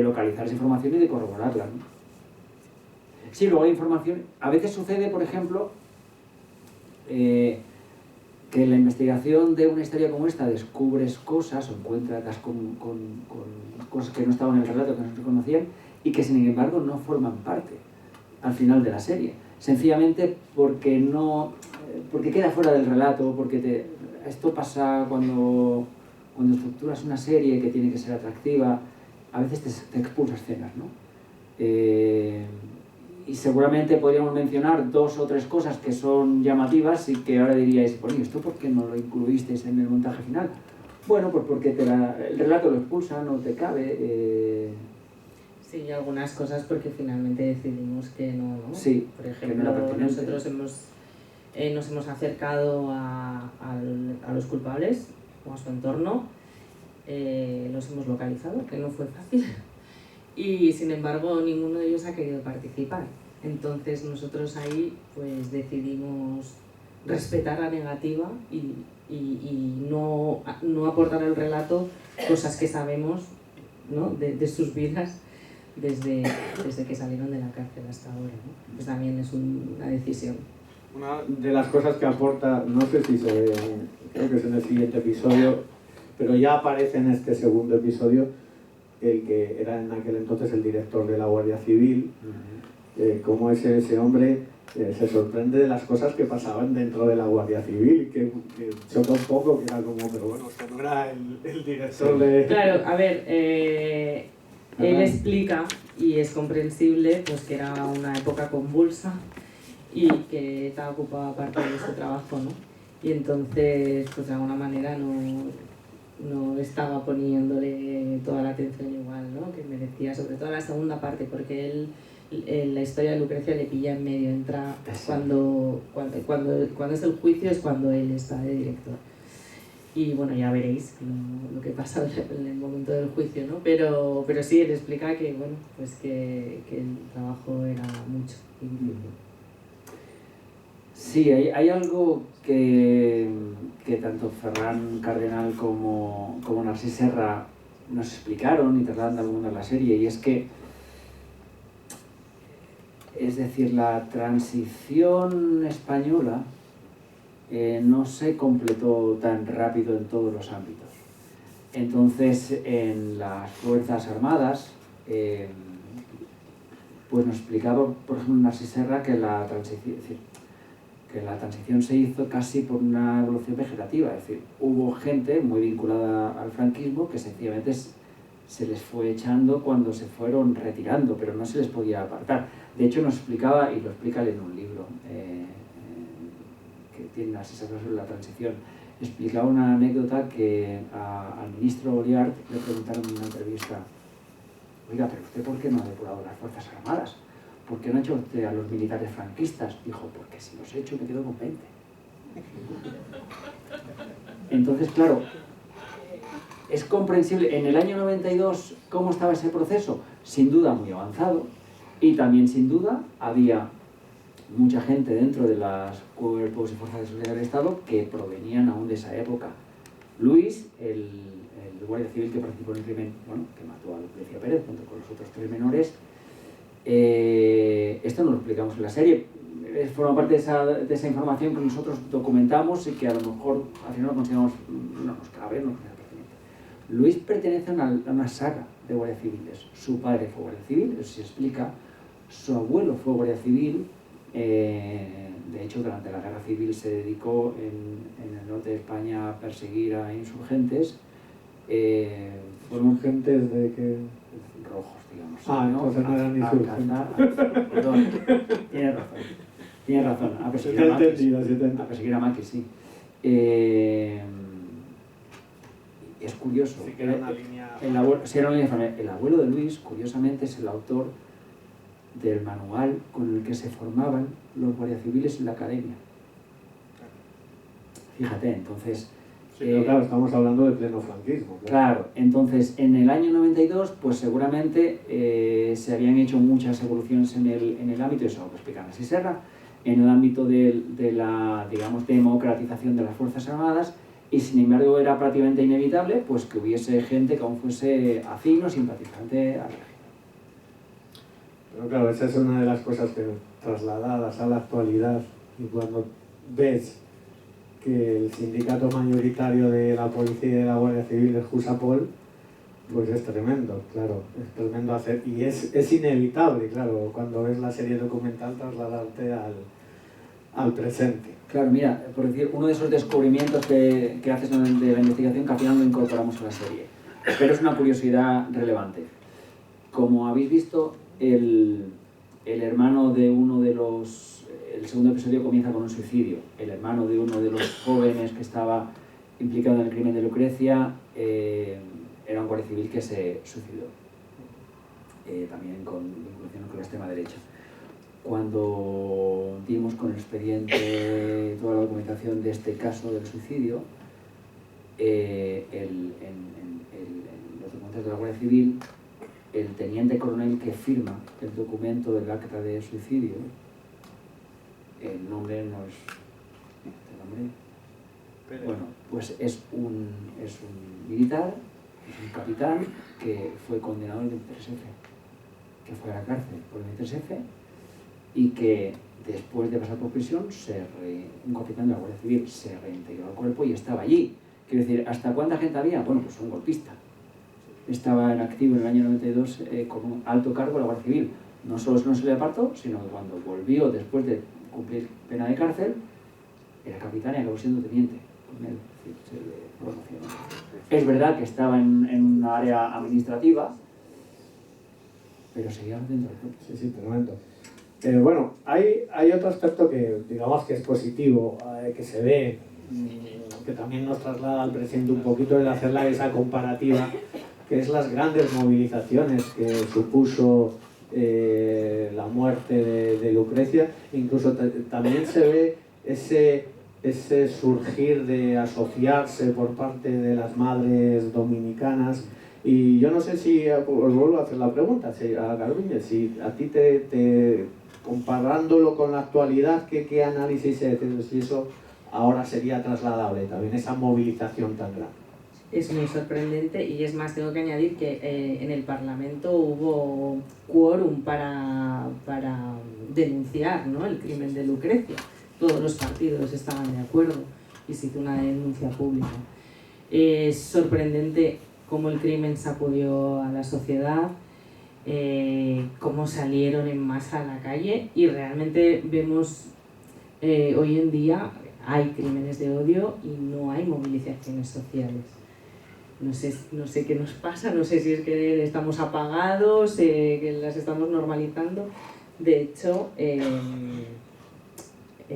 localizar esa información y de corroborarla, ¿no? Sí, luego hay información. A veces sucede, por ejemplo, que en la investigación de una historia como esta descubres cosas o encuentras con cosas que no estaban en el relato, que no se conocían y que sin embargo no forman parte al final de la serie. Sencillamente porque queda fuera del relato, porque esto pasa cuando estructuras una serie que tiene que ser atractiva a veces te expulsa escenas, ¿no? Y seguramente podríamos mencionar 2 o 3 cosas que son llamativas y que ahora diríais, bueno, ¿y esto por qué no lo incluisteis en el montaje final? Bueno, pues porque el relato lo expulsa, no te cabe.
Sí, y algunas cosas porque finalmente decidimos que no, ¿no?
Sí,
por ejemplo, nosotros nos hemos acercado a los culpables o a su entorno, los hemos localizado, que no fue fácil, y sin embargo ninguno de ellos ha querido participar. Entonces nosotros ahí pues decidimos respetar la negativa y no aportar al relato cosas que sabemos, ¿no? de sus vidas desde que salieron de la cárcel hasta ahora, ¿no? Pues también es una decisión.
Una de las cosas que aporta, no sé si se ve, creo que es en el siguiente episodio, pero ya aparece en este segundo episodio el que era en aquel entonces el director de la Guardia Civil, cómo ese hombre se sorprende de las cosas que pasaban dentro de la Guardia Civil, que choca un poco, que era como, pero bueno, usted no era el director de...
Claro, a ver, él explica, y es comprensible, pues que era una época convulsa y que ETA ocupaba parte de su trabajo, ¿no? Y entonces, pues de alguna manera no estaba poniéndole toda la atención igual, ¿no? Que merecía, sobre todo la segunda parte, porque él, la historia de Lucrecia le pilla en medio, entra cuando es el juicio, es cuando él está de director. Y bueno, ya veréis lo que pasa en el momento del juicio, ¿no? Pero sí, él explica que, bueno, pues que el trabajo era mucho.
Sí, hay algo que tanto Ferran Cardenal como Narcís Serra nos explicaron y trasladan de algún modo en la serie, y es que, es decir, la transición española no se completó tan rápido en todos los ámbitos. Entonces, en las Fuerzas Armadas, pues nos explicaba, por ejemplo, Narcís Serra, que la transición se hizo casi por una evolución vegetativa, es decir, hubo gente muy vinculada al franquismo que sencillamente se les fue echando cuando se fueron retirando, pero no se les podía apartar. De hecho, nos explicaba, y lo explica él en un libro que tiene una asesoría sobre la transición, explicaba una anécdota que al ministro Oliart le preguntaron en una entrevista: oiga, pero usted ¿por qué no ha depurado las Fuerzas Armadas? ¿Por qué no ha hecho usted a los militares franquistas? Dijo, porque si los he hecho me quedo con 20. Entonces, claro, es comprensible. En el año 92, ¿cómo estaba ese proceso? Sin duda muy avanzado, y también sin duda había mucha gente dentro de los cuerpos y fuerzas de seguridad del Estado que provenían aún de esa época. Luis, el guardia civil que participó en el crimen, bueno, que mató a Lucrecia Pérez junto con los otros 3 menores, esto no lo explicamos en la serie, forma parte de esa información que nosotros documentamos y que a lo mejor al final consideramos no nos cabe, no nos es pertinente. Luis pertenece a una saga de guardias civiles. Su padre fue guardia civil, eso se explica. Su abuelo fue guardia civil. De hecho, durante la guerra civil se dedicó en el norte de España a perseguir a insurgentes.
Fueron gentes de que...
rojos, digamos.
Entonces no eran insurgentes.
Perdón, tienes razón. A perseguir a Maquis, sí. Es curioso.
Sí, que era una línea...
El abuelo de Luis, curiosamente, es el autor del manual con el que se formaban los guardias civiles en la academia. Fíjate, entonces...
Sí, pero claro, estamos hablando de pleno franquismo.
Claro, entonces en el año 92, pues seguramente se habían hecho muchas evoluciones en el ámbito, eso lo explica Narcís Serra, en el ámbito de la, digamos, democratización de las Fuerzas Armadas, y sin embargo era prácticamente inevitable pues que hubiese gente que aún fuese afín o simpatizante al régimen.
Pero claro, esa es una de las cosas que trasladadas a la actualidad, y cuando ves que el sindicato mayoritario de la policía y de la Guardia Civil es Jusapol, pues es tremendo, claro, es tremendo hacer, y es inevitable, claro, cuando ves la serie documental trasladarte al presente.
Claro, mira, por decir, uno de esos descubrimientos que haces de la investigación que al final lo incorporamos a la serie, pero es una curiosidad relevante. Como habéis visto, el hermano de uno de los... El segundo episodio comienza con un suicidio. El hermano de uno de los jóvenes que estaba implicado en el crimen de Lucrecia era un guardia civil que se suicidó. También con vinculación con la extrema derecha. Cuando dimos con el expediente, toda la documentación de este caso del suicidio, en los documentos de la Guardia Civil, el teniente coronel que firma el documento del acta de suicidio, el nombre no es... ¿El nombre? Bueno, pues es un militar, es un capitán que fue condenado en el 23F, que fue a la cárcel por el 23F y que después de pasar por prisión, un capitán de la Guardia Civil se reintegró al cuerpo y estaba allí. Quiero decir, ¿hasta cuánta gente había? Bueno, pues un golpista. Estaba en activo en el año 92 con un alto cargo de la Guardia Civil. No solo no se le apartó, sino que cuando volvió después de cumplir pena de cárcel, era capitán y acabó siendo teniente. Se le promocionó. Es verdad que estaba en una área administrativa, pero seguía dentro del cuerpo.
Sí, tremendo. Bueno, hay otro aspecto que digamos que es positivo, que se ve, que también nos traslada al presente un poquito, el hacer esa comparativa, que es las grandes movilizaciones que supuso la muerte de Lucrecia. Incluso también se ve ese surgir de asociarse por parte de las madres dominicanas. Y yo no sé si, os vuelvo a hacer la pregunta, a Garbiñe, si a ti comparándolo con la actualidad, ¿qué análisis es? Si eso ahora sería trasladable también, esa movilización tan grande.
Es muy sorprendente y es más, tengo que añadir que en el Parlamento hubo quórum para denunciar, ¿no?, el crimen de Lucrecia. Todos los partidos estaban de acuerdo y se hizo una denuncia pública. Es sorprendente cómo el crimen sacudió a la sociedad, cómo salieron en masa a la calle y realmente vemos hoy en día hay crímenes de odio y no hay movilizaciones sociales. No sé qué nos pasa, no sé si es que estamos apagados, que las estamos normalizando. De hecho,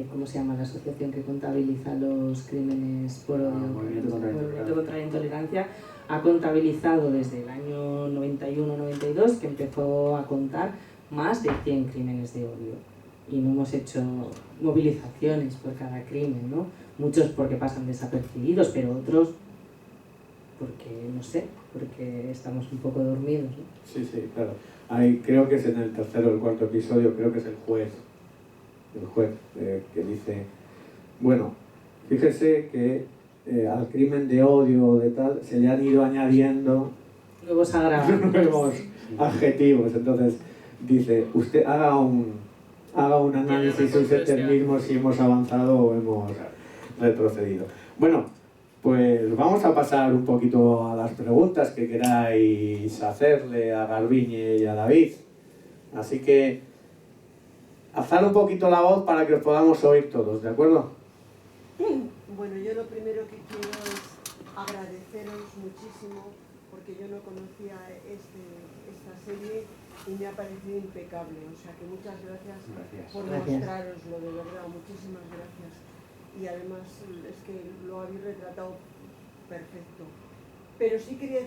¿cómo se llama la asociación que contabiliza los crímenes por odio?
Movimiento
contra la Intolerancia ha contabilizado desde el año 91-92, que empezó a contar más de 100 crímenes de odio. Y no hemos hecho movilizaciones por cada crimen, ¿no? Muchos porque pasan desapercibidos, pero otros porque, no sé, porque estamos un poco dormidos, ¿no?
Sí, claro. Creo que es en el tercero o el cuarto episodio, creo que es el juez que dice, bueno, fíjese que al crimen de odio o de tal se le han ido añadiendo
nuevos agravantes,
nuevos adjetivos. Entonces dice, usted haga un análisis usted mismo si hemos avanzado o hemos retrocedido. Bueno, pues vamos a pasar un poquito a las preguntas que queráis hacerle a Garbiñe y a David. Así que alzad un poquito la voz para que os podamos oír todos, ¿de acuerdo?
Bueno, yo lo primero que quiero es agradeceros muchísimo porque yo no conocía esta serie y me ha parecido impecable. O sea que muchas gracias por mostraroslo, de verdad, muchísimas gracias. Y además es que lo habéis retratado perfecto. Pero sí quería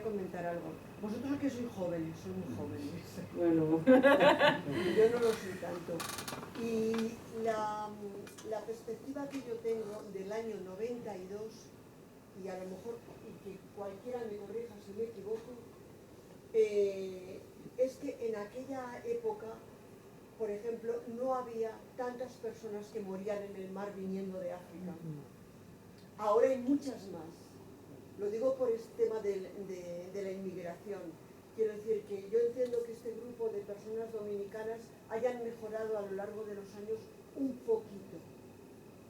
comentar algo. Vosotros que sois jóvenes, sois muy jóvenes.
Bueno.
Yo no lo soy tanto. Y la perspectiva que yo tengo del año 92, y a lo mejor y que cualquiera me corrija si me equivoco, es que en aquella época, por ejemplo, no había tantas personas que morían en el mar viniendo de África. Ahora hay muchas más. Lo digo por este tema de la inmigración. Quiero decir que yo entiendo que este grupo de personas dominicanas hayan mejorado a lo largo de los años un poquito.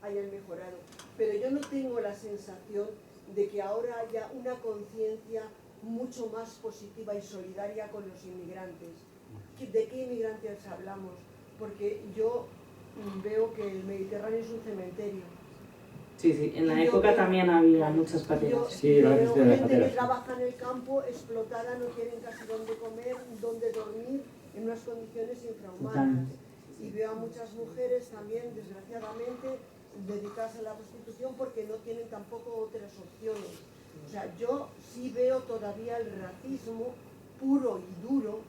Hayan mejorado. Pero yo no tengo la sensación de que ahora haya una conciencia mucho más positiva y solidaria con los inmigrantes. ¿De qué inmigrantes hablamos? Porque yo veo que el Mediterráneo es un cementerio
Sí, sí, en la
Yo
época
veo-
también había muchas pateras.
Yo,
Sí,
yo
la
veo
industria de las
gente que
pateras.
trabaja en el campo explotada, no tienen casi dónde comer, dónde dormir, en unas condiciones infrahumanas. Y veo a muchas mujeres también, desgraciadamente, dedicadas a la prostitución porque no tienen tampoco otras opciones. O sea, yo sí veo todavía el racismo puro y duro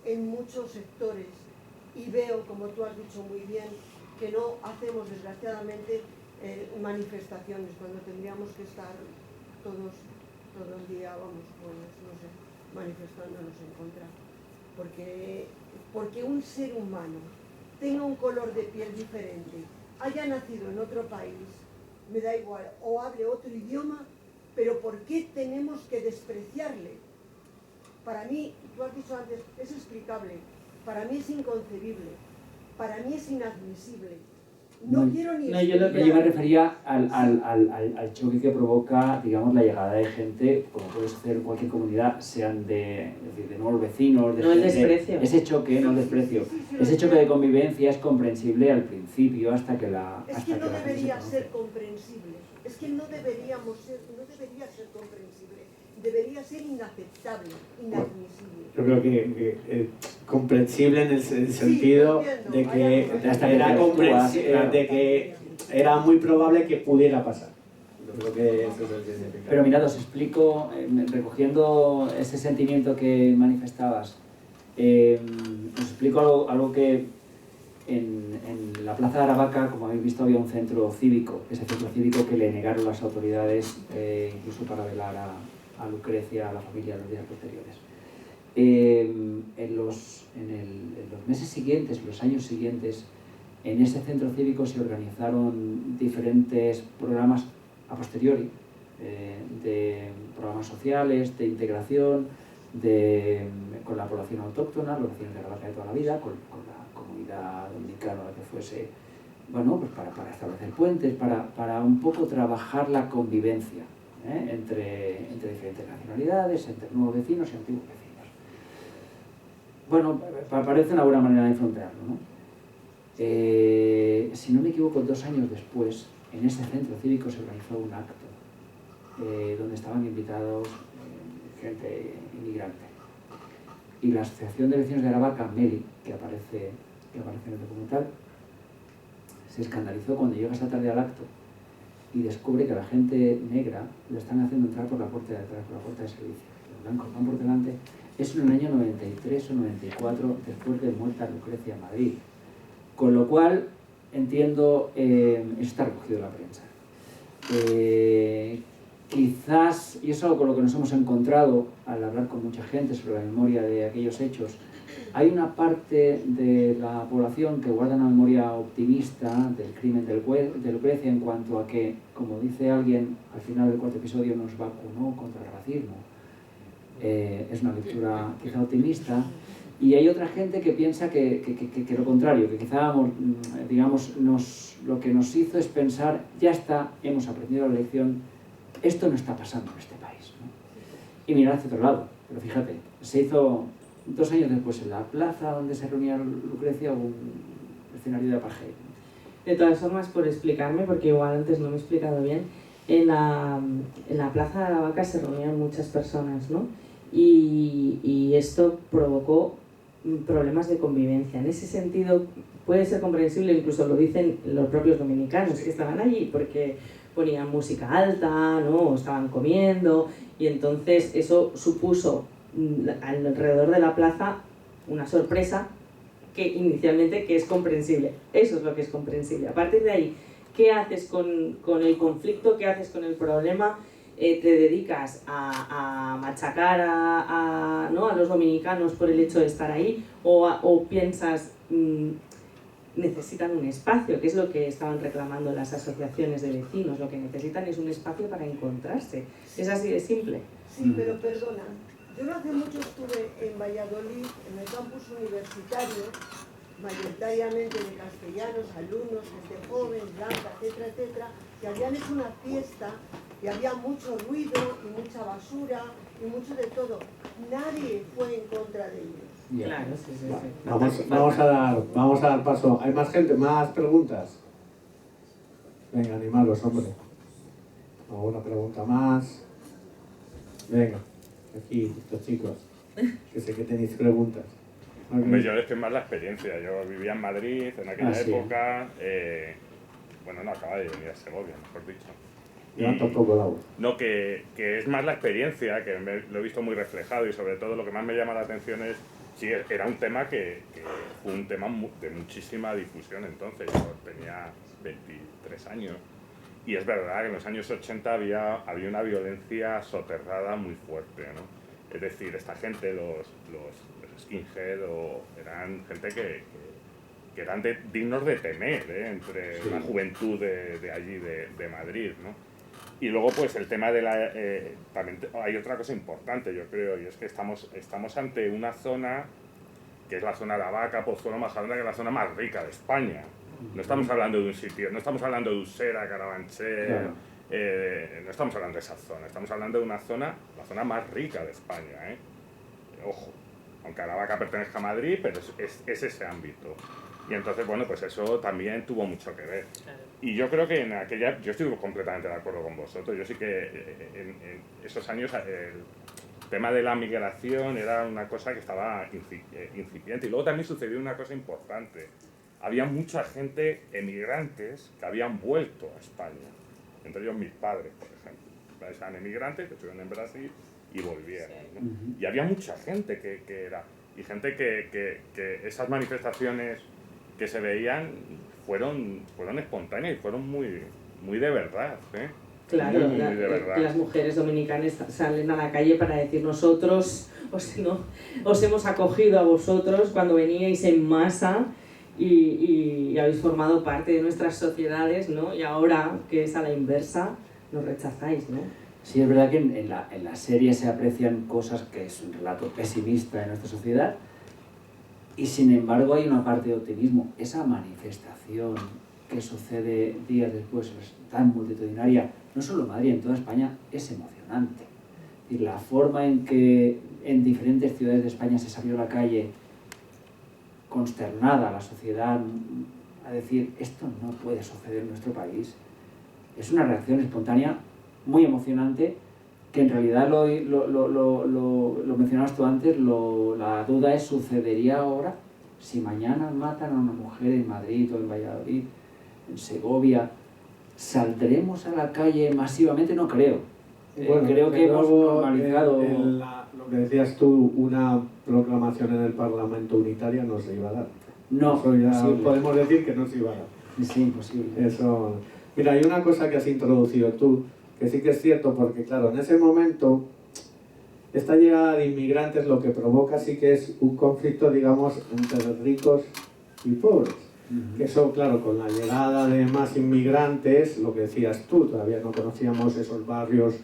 en muchos sectores. Y veo, como tú has dicho muy bien, que no hacemos, desgraciadamente, manifestaciones cuando tendríamos que estar todos todo el día, vamos, pues, no sé, manifestándonos en contra. Porque un ser humano tenga un color de piel diferente, haya nacido en otro país, me da igual, o hable otro idioma, pero ¿por qué tenemos que despreciarle? Para mí, tú has dicho antes, es explicable, para mí es inconcebible, para mí es inadmisible. No quiero ni
no, yo lo
Yo me refería al choque que provoca, digamos, la llegada de gente, como puede ser cualquier comunidad, sean es decir, de nuevos vecinos,
No el desprecio.
ese choque, no el desprecio.
Sí,
Ese choque de convivencia es comprensible al principio hasta que la
Es que no
gente se
debería
conoce.
ser comprensible, es que no debería ser comprensible, debería ser inaceptable, inadmisible.
Yo creo que comprensible en el sentido
entiendo.
de que
Hasta que
era
te
comprensible,
claro.
de que era muy probable que pudiera pasar. Yo creo que eso es el que significa.
Pero mirad, os explico, recogiendo ese sentimiento que manifestabas, os explico algo que en la Plaza de Aravaca, como habéis visto, había un centro cívico, ese centro cívico que le negaron las autoridades, incluso para velar a Lucrecia, a la familia, en los días posteriores. En los meses siguientes, los años siguientes, en ese centro cívico se organizaron diferentes programas a posteriori, de programas sociales, de integración, con la población autóctona, los vecinos de Aravaca de toda la vida, con la comunidad dominicana, que fuese, bueno, pues para establecer puentes, para un poco trabajar la convivencia entre diferentes nacionalidades, entre nuevos vecinos y antiguos vecinos. Bueno, parece una buena manera de enfrentarlo, ¿no? Si no me equivoco, 2 años después, en ese centro cívico se organizó un acto donde estaban invitados gente inmigrante. Y la Asociación de Vecinos de Aravaca, MELI, que aparece en el documental, se escandalizó cuando llega esa tarde al acto y descubre que la gente negra lo están haciendo entrar por la puerta de atrás, por la puerta de servicio. Los blancos van por delante. Eso en el año 93 o 94, después de muerta Lucrecia en Madrid. Con lo cual, entiendo, eso está recogido en la prensa. Quizás, y eso es algo con lo que nos hemos encontrado al hablar con mucha gente sobre la memoria de aquellos hechos, hay una parte de la población que guarda una memoria optimista del crimen de Lucrecia en cuanto a que, como dice alguien al final del 4º episodio, nos vacunó contra el racismo. Es una lectura quizá optimista. Y hay otra gente que piensa que lo contrario, que quizá, digamos, lo que nos hizo es pensar, ya está, hemos aprendido la lección, esto no está pasando en este país, ¿no? Y mirar hacia otro lado. Pero fíjate, se hizo 2 años después en la plaza donde se reunía Lucrecia un escenario de apartheid, ¿no?
De todas formas, por explicarme, porque igual antes no me he explicado bien, en la Plaza de Aravaca se reunían muchas personas, ¿no? Y esto provocó problemas de convivencia. En ese sentido, puede ser comprensible, incluso lo dicen los propios dominicanos que estaban allí, porque ponían música alta, ¿no? O estaban comiendo, y entonces eso supuso alrededor de la plaza una sorpresa que inicialmente que es comprensible. Eso es lo que es comprensible. A partir de ahí, ¿qué haces con el conflicto? ¿Qué haces con el problema? ¿Te dedicas a machacar ¿no? a los dominicanos por el hecho de estar ahí? ¿O piensas, necesitan un espacio, que es lo que estaban reclamando las asociaciones de vecinos? Lo que necesitan es un espacio para encontrarse. Es así de simple.
Sí, pero perdona. Yo no hace mucho estuve en Valladolid, en el campus universitario, mayoritariamente de castellanos, alumnos, gente joven, blanca, etcétera, etcétera, que habían hecho una fiesta y había mucho ruido y mucha basura y mucho de todo. Nadie fue en contra de ellos.
Claro, sí, sí, sí.
Vamos a dar paso. ¿Hay más gente? ¿Más preguntas? Venga, animaros, hombre. ¿Alguna pregunta más? Venga, aquí, estos chicos, que sé que tenéis preguntas.
Hombre, yo es que es más la experiencia. Yo vivía en Madrid en aquella época. Bueno, no, acaba de venir a Segovia, mejor dicho.
Levanta un poco el agua.
No, que es más la experiencia, que lo he visto muy reflejado, y sobre todo lo que más me llama la atención es, sí, era un tema que fue un tema de muchísima difusión entonces. Yo tenía 23 años. Y es verdad que en los años 80 había una violencia soterrada muy fuerte, ¿no? Es decir, esta gente, los skinhead, eran gente que eran dignos de temer, entre la juventud de allí, de Madrid, ¿no? Y luego, pues, el tema de la... también hay otra cosa importante, yo creo, y es que estamos ante una zona, que es la zona de Avaca, Pozuelo, Majadahonda, que es la zona más rica de España. No estamos hablando de un sitio, no estamos hablando de Usera, Carabanchel, claro. No estamos hablando de esa zona, estamos hablando de una zona, la zona más rica de España, ¿eh? Ojo, aunque Aravaca pertenezca a Madrid, pero es ese ámbito. Y entonces, bueno, pues eso también tuvo mucho que ver. Y yo creo que en aquella, yo estoy completamente de acuerdo con vosotros, yo sí que en esos años el tema de la migración era una cosa que estaba incipiente. Y luego también sucedió una cosa importante. Había mucha gente, emigrantes, que habían vuelto a España. Entre ellos mis padres, por ejemplo. Eran emigrantes que estuvieron en Brasil y volvieron, ¿no? Y había mucha gente que era... Y gente que esas manifestaciones que se veían fueron espontáneas y fueron muy de verdad, ¿eh?
Claro,
muy de verdad.
Las mujeres dominicanas salen a la calle para decir nosotros os hemos acogido a vosotros cuando veníais en masa y habéis formado parte de nuestras sociedades, ¿no? Y ahora, que es a la inversa, nos rechazáis, ¿no?
Sí, es verdad que en la serie se aprecian cosas que es un relato pesimista de nuestra sociedad, y sin embargo hay una parte de optimismo. Esa manifestación que sucede días después, tan multitudinaria, no solo en Madrid, en toda España, es emocionante. Y la forma en que en diferentes ciudades de España se salió a la calle consternada la sociedad a decir esto no puede suceder en nuestro país, es una reacción espontánea muy emocionante, que en realidad lo mencionabas tú antes, la duda es, ¿sucedería ahora? Si mañana matan a una mujer en Madrid o en Valladolid, en Segovia, ¿saldremos a la calle masivamente? No creo.
Bueno,
creo que hemos normalizado...
lo que decías tú, una proclamación en el Parlamento unitaria no se iba a dar.
No,
eso ya
imposible.
Podemos decir que no se iba a dar.
Sí, imposible.
Eso... Mira, hay una cosa que has introducido tú, que sí que es cierto, porque claro, en ese momento, esta llegada de inmigrantes lo que provoca sí que es un conflicto, digamos, entre ricos y pobres. Que eso, claro, con la llegada de más inmigrantes, lo que decías tú, todavía no conocíamos esos barrios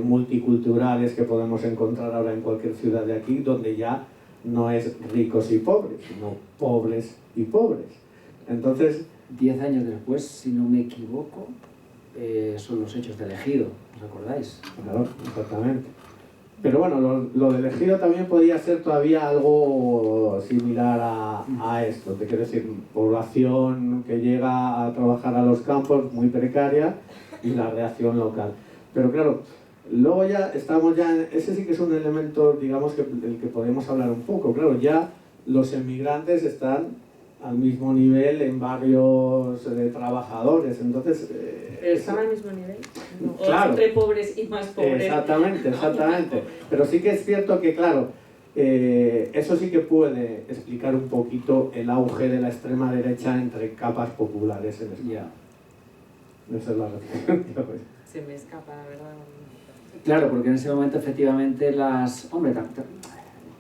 multiculturales que podemos encontrar ahora en cualquier ciudad de aquí, donde ya no es ricos y pobres, sino pobres y pobres. Entonces...
10 años después, si no me equivoco, son los hechos de Ejido, ¿os acordáis?
Claro, exactamente. Pero bueno, lo del Ejido también podía ser todavía algo similar a esto. Te quiero decir, población que llega a trabajar a los campos, muy precaria, y la reacción local. Pero claro, luego ya estamos ese sí que es un elemento, digamos, del que podemos hablar un poco. Claro, ya los emigrantes están al mismo nivel en barrios de trabajadores, entonces...
¿Pero están al mismo nivel? No.
Claro.
¿O entre pobres y más pobres?
Exactamente. Pero sí que es cierto que, claro, eso sí que puede explicar un poquito el auge de la extrema derecha entre capas populares en España. Esa es la reflexión.
Se me escapa, la verdad.
Claro, porque en ese momento efectivamente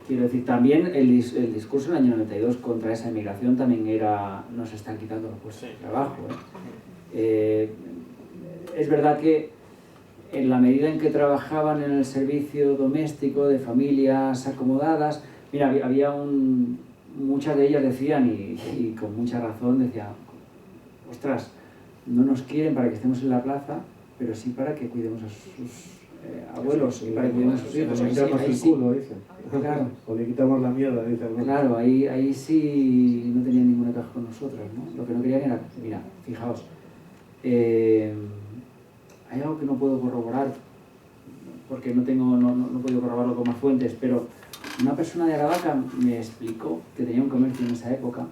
quiero decir, también el discurso en el año 92 contra esa emigración también era, nos están quitando los puestos de trabajo, ¿eh? Es verdad que en la medida en que trabajaban en el servicio doméstico de familias acomodadas, mira, había muchas de ellas decían, y con mucha razón, decían, ostras, no nos quieren para que estemos en la plaza, pero sí para que cuidemos a sus abuelos, para que cuidemos a sus hijos.
Le quitamos el culo, dicen.
Claro.
O le quitamos la mierda, dicen.
Claro, ahí sí no tenían ninguna caja con nosotros, ¿no? Lo que no querían era, mira, fijaos, hay algo que no puedo corroborar, porque no he podido corroborarlo con más fuentes, pero una persona de Aravaca me explicó, que tenía un comercio en esa época,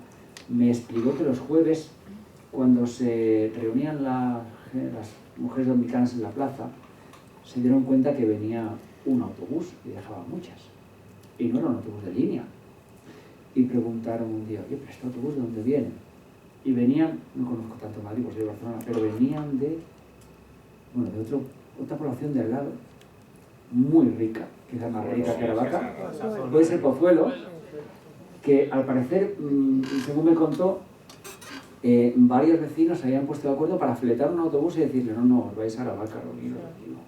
me explicó que los jueves, cuando se reunían las mujeres dominicanas en la plaza, se dieron cuenta que venía un autobús y dejaban muchas. Y no era un autobús de línea. Y preguntaron un día, oye, pero este autobús ¿de dónde viene? Y venían, no conozco tanto Madrid, pues soy de Barcelona, pero venían de otra población de al lado, muy rica, quizás más rica que Aravaca, puede ser Pozuelo, que al parecer, según me contó, varios vecinos se habían puesto de acuerdo para fletar un autobús y decirle, no, os vais a Aravaca, reunidos aquí, no.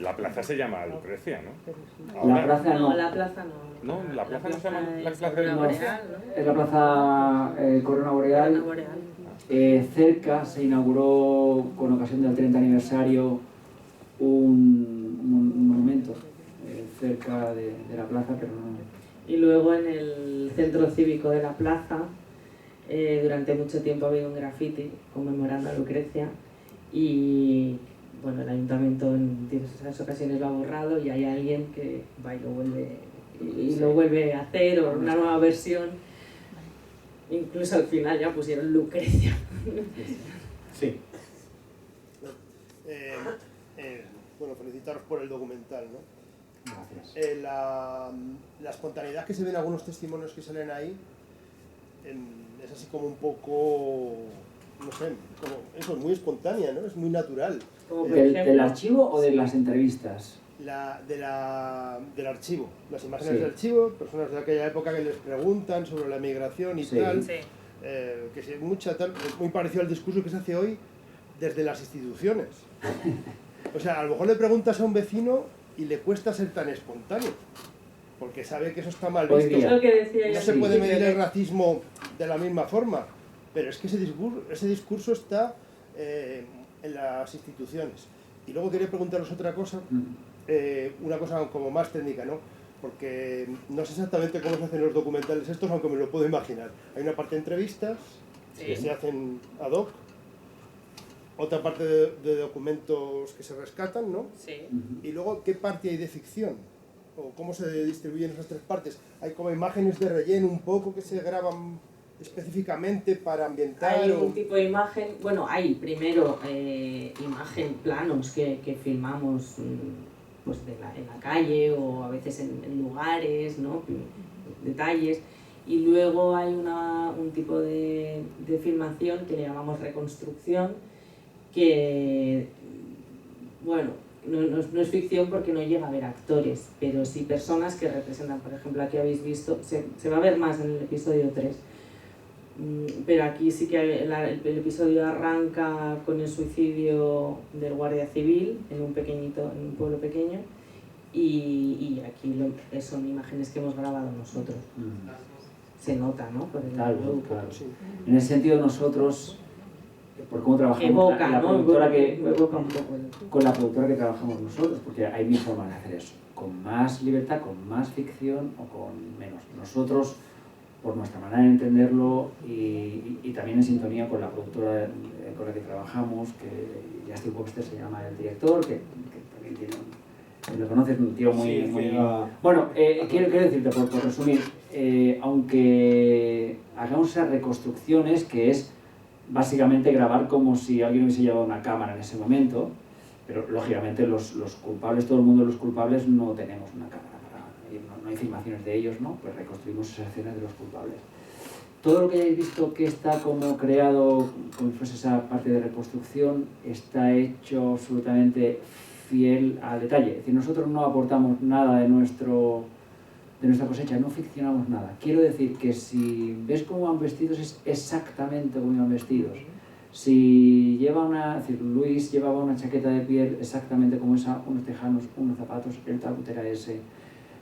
La plaza se llama Lucrecia, ¿no?
La plaza no.
No, la plaza no.
No, la plaza no se llama la plaza de
Corona Boreal, ¿no?
Es la plaza Corona Boreal.
Corona Boreal.
Cerca se inauguró, con ocasión del 30 aniversario, un monumento cerca de la plaza, pero no.
Y luego en el centro cívico de la plaza, durante mucho tiempo ha habido un graffiti conmemorando a Lucrecia y bueno, el ayuntamiento en diversas ocasiones lo ha borrado y hay alguien que va y lo vuelve a hacer, o una nueva versión. Incluso al final ya pusieron Lucrecia.
Sí.
Bueno, felicitaros por el documental, ¿no?
Gracias.
La espontaneidad que se ve en algunos testimonios que salen ahí es así como un poco, no sé, como eso, muy espontánea, ¿no? Es muy natural.
Como por
¿Del archivo o de las entrevistas?
Del archivo, las imágenes
Sí.
del archivo, personas de aquella época que les preguntan sobre la migración y
Sí.
tal,
Sí.
que es muy parecido al discurso que se hace hoy desde las instituciones. O sea, a lo mejor le preguntas a un vecino y le cuesta ser tan espontáneo, porque sabe que eso está mal
Hoy
visto.
día.
Es lo que decía yo
No
al
se puede
principio,
medir el
que-
racismo de la misma forma, pero es que ese discurso está en las instituciones. Y luego quería preguntaros otra cosa, una cosa como más técnica, ¿no? Porque no sé exactamente cómo se hacen los documentales estos, aunque me lo puedo imaginar. Hay una parte de entrevistas que se hacen ad hoc, otra parte de documentos que se rescatan, ¿no?
Sí.
Y luego, ¿qué parte hay de ficción? ¿O cómo se distribuyen esas tres partes? Hay como imágenes de relleno un poco que se graban específicamente para ambientar.
Hay
o...
un tipo de imagen, bueno, hay primero planos que filmamos pues en la calle o a veces en lugares, ¿no? Detalles. Y luego hay un tipo de filmación que le llamamos reconstrucción, que, bueno, no es ficción porque no llega a haber actores, pero sí personas que representan. Por ejemplo, aquí habéis visto, se va a ver más en el episodio 3, pero aquí sí que el episodio arranca con el suicidio del guardia civil en un pueblo pequeño, y aquí son imágenes que hemos grabado nosotros. Se nota, ¿no? Por el
Claro,
grupo.
claro.
Sí.
En ese sentido nosotros, por cómo trabajamos,
Evoca,
la
¿no?
productora
Evoca un poco
con la productora que trabajamos nosotros, porque hay mil formas de hacer eso, con más libertad, con más ficción o con menos. Nosotros, por nuestra manera de entenderlo y también en sintonía con la productora con la que trabajamos, que ya Steve Webster se llama el director, que también tiene lo conoces, un tío muy...
Sí,
muy...
lleva-
Bueno, quiero decirte, por resumir, aunque hagamos esas reconstrucciones, que es básicamente grabar como si alguien hubiese llevado una cámara en ese momento, pero lógicamente los culpables, todo el mundo de los culpables no tenemos una cámara para ir, no hay filmaciones de ellos, ¿no? Pues reconstruimos esas escenas de los culpables. Todo lo que hayáis visto que está como creado, como si fuese esa parte de reconstrucción, está hecho absolutamente fiel al detalle. Es decir, nosotros no aportamos nada de nuestra cosecha, no ficcionamos nada. Quiero decir que si ves cómo van vestidos, es exactamente como iban vestidos. Si lleva es decir, Luis llevaba una chaqueta de piel exactamente como esa, unos tejanos, unos zapatos, el talbot era ese.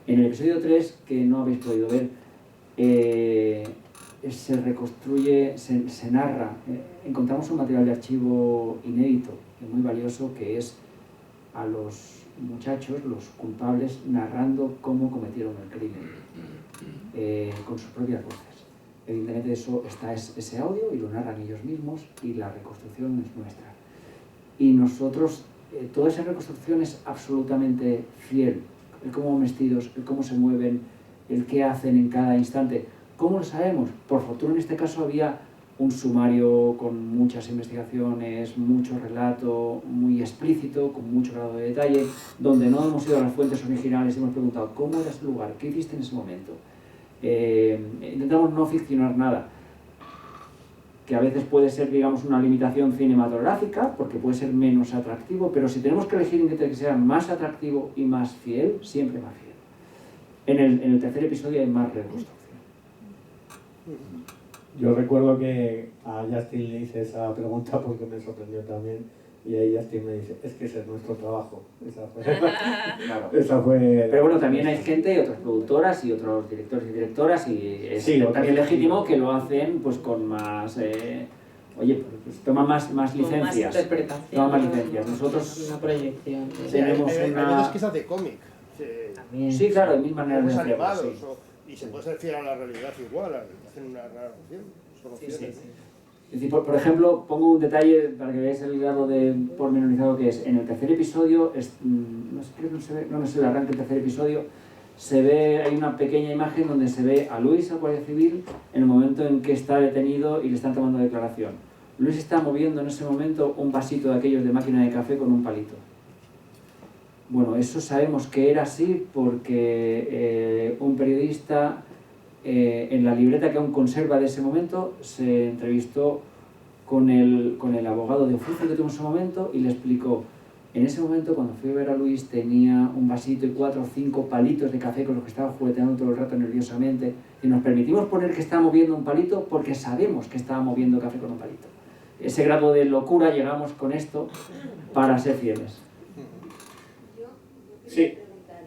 En el episodio 3, que no habéis podido ver, se reconstruye, se narra. Encontramos un material de archivo inédito y muy valioso, que es a los muchachos, los culpables, narrando cómo cometieron el crimen, con sus propias voces. Evidentemente eso está ese audio y lo narran ellos mismos, y la reconstrucción es nuestra. y nosotros, toda esa reconstrucción es absolutamente fiel. El cómo van vestidos, el cómo se mueven, el qué hacen en cada instante. ¿Cómo lo sabemos? Por fortuna en este caso había un sumario con muchas investigaciones, mucho relato muy explícito, con mucho grado de detalle, donde no hemos ido a las fuentes originales y hemos preguntado ¿cómo era ese lugar? ¿Qué hiciste en ese momento? Intentamos no ficcionar nada, que a veces puede ser, digamos, una limitación cinematográfica, porque puede ser menos atractivo, pero si tenemos que elegir entre que sea más atractivo y más fiel, siempre más fiel. En el tercer episodio hay más reconstrucción.
Yo recuerdo que a Justin le hice esa pregunta porque me sorprendió también, y ahí Justin me dice, es que ese es nuestro trabajo. Esa fue,
Claro.
esa fue.
Pero bueno, también hay gente, otras productoras y otros directores y directoras, y es
Sí,
también legítimo que lo hacen pues con más... pues toman más licencias.
Más interpretación.
Toman más licencias. Nosotros
una proyección.
Sí. Tenemos
hay
una-
veces que se hace cómic.
También.
Sí, claro, hay mil maneras de
Dibujos
hacerlo.
animados,
Sí.
y se puede ser fiel a la realidad igual, hacen una narración. Son
Sí,
opciones.
sí, sí.
Es decir, por ejemplo, pongo un detalle para que veáis el grado de pormenorizado que es. En el tercer episodio, no sé, creo que no se ve, no se ve, arranca el tercer episodio, hay una pequeña imagen donde se ve a Luis, al guardia civil, en el momento en que está detenido y le están tomando declaración. Luis está moviendo en ese momento un vasito de aquellos de máquina de café con un palito. Bueno, eso sabemos que era así porque un periodista, en la libreta que aún conserva de ese momento, se entrevistó con el abogado de oficio que tuvo en ese momento y le explicó, en ese momento cuando fui a ver a Luis tenía un vasito y 4 o 5 palitos de café con los que estaba jugueteando todo el rato nerviosamente, y nos permitimos poner que estaba moviendo un palito porque sabemos que estaba moviendo café con un palito. Ese grado de locura llegamos con esto para ser fieles.
Yo
Sí.
quería preguntar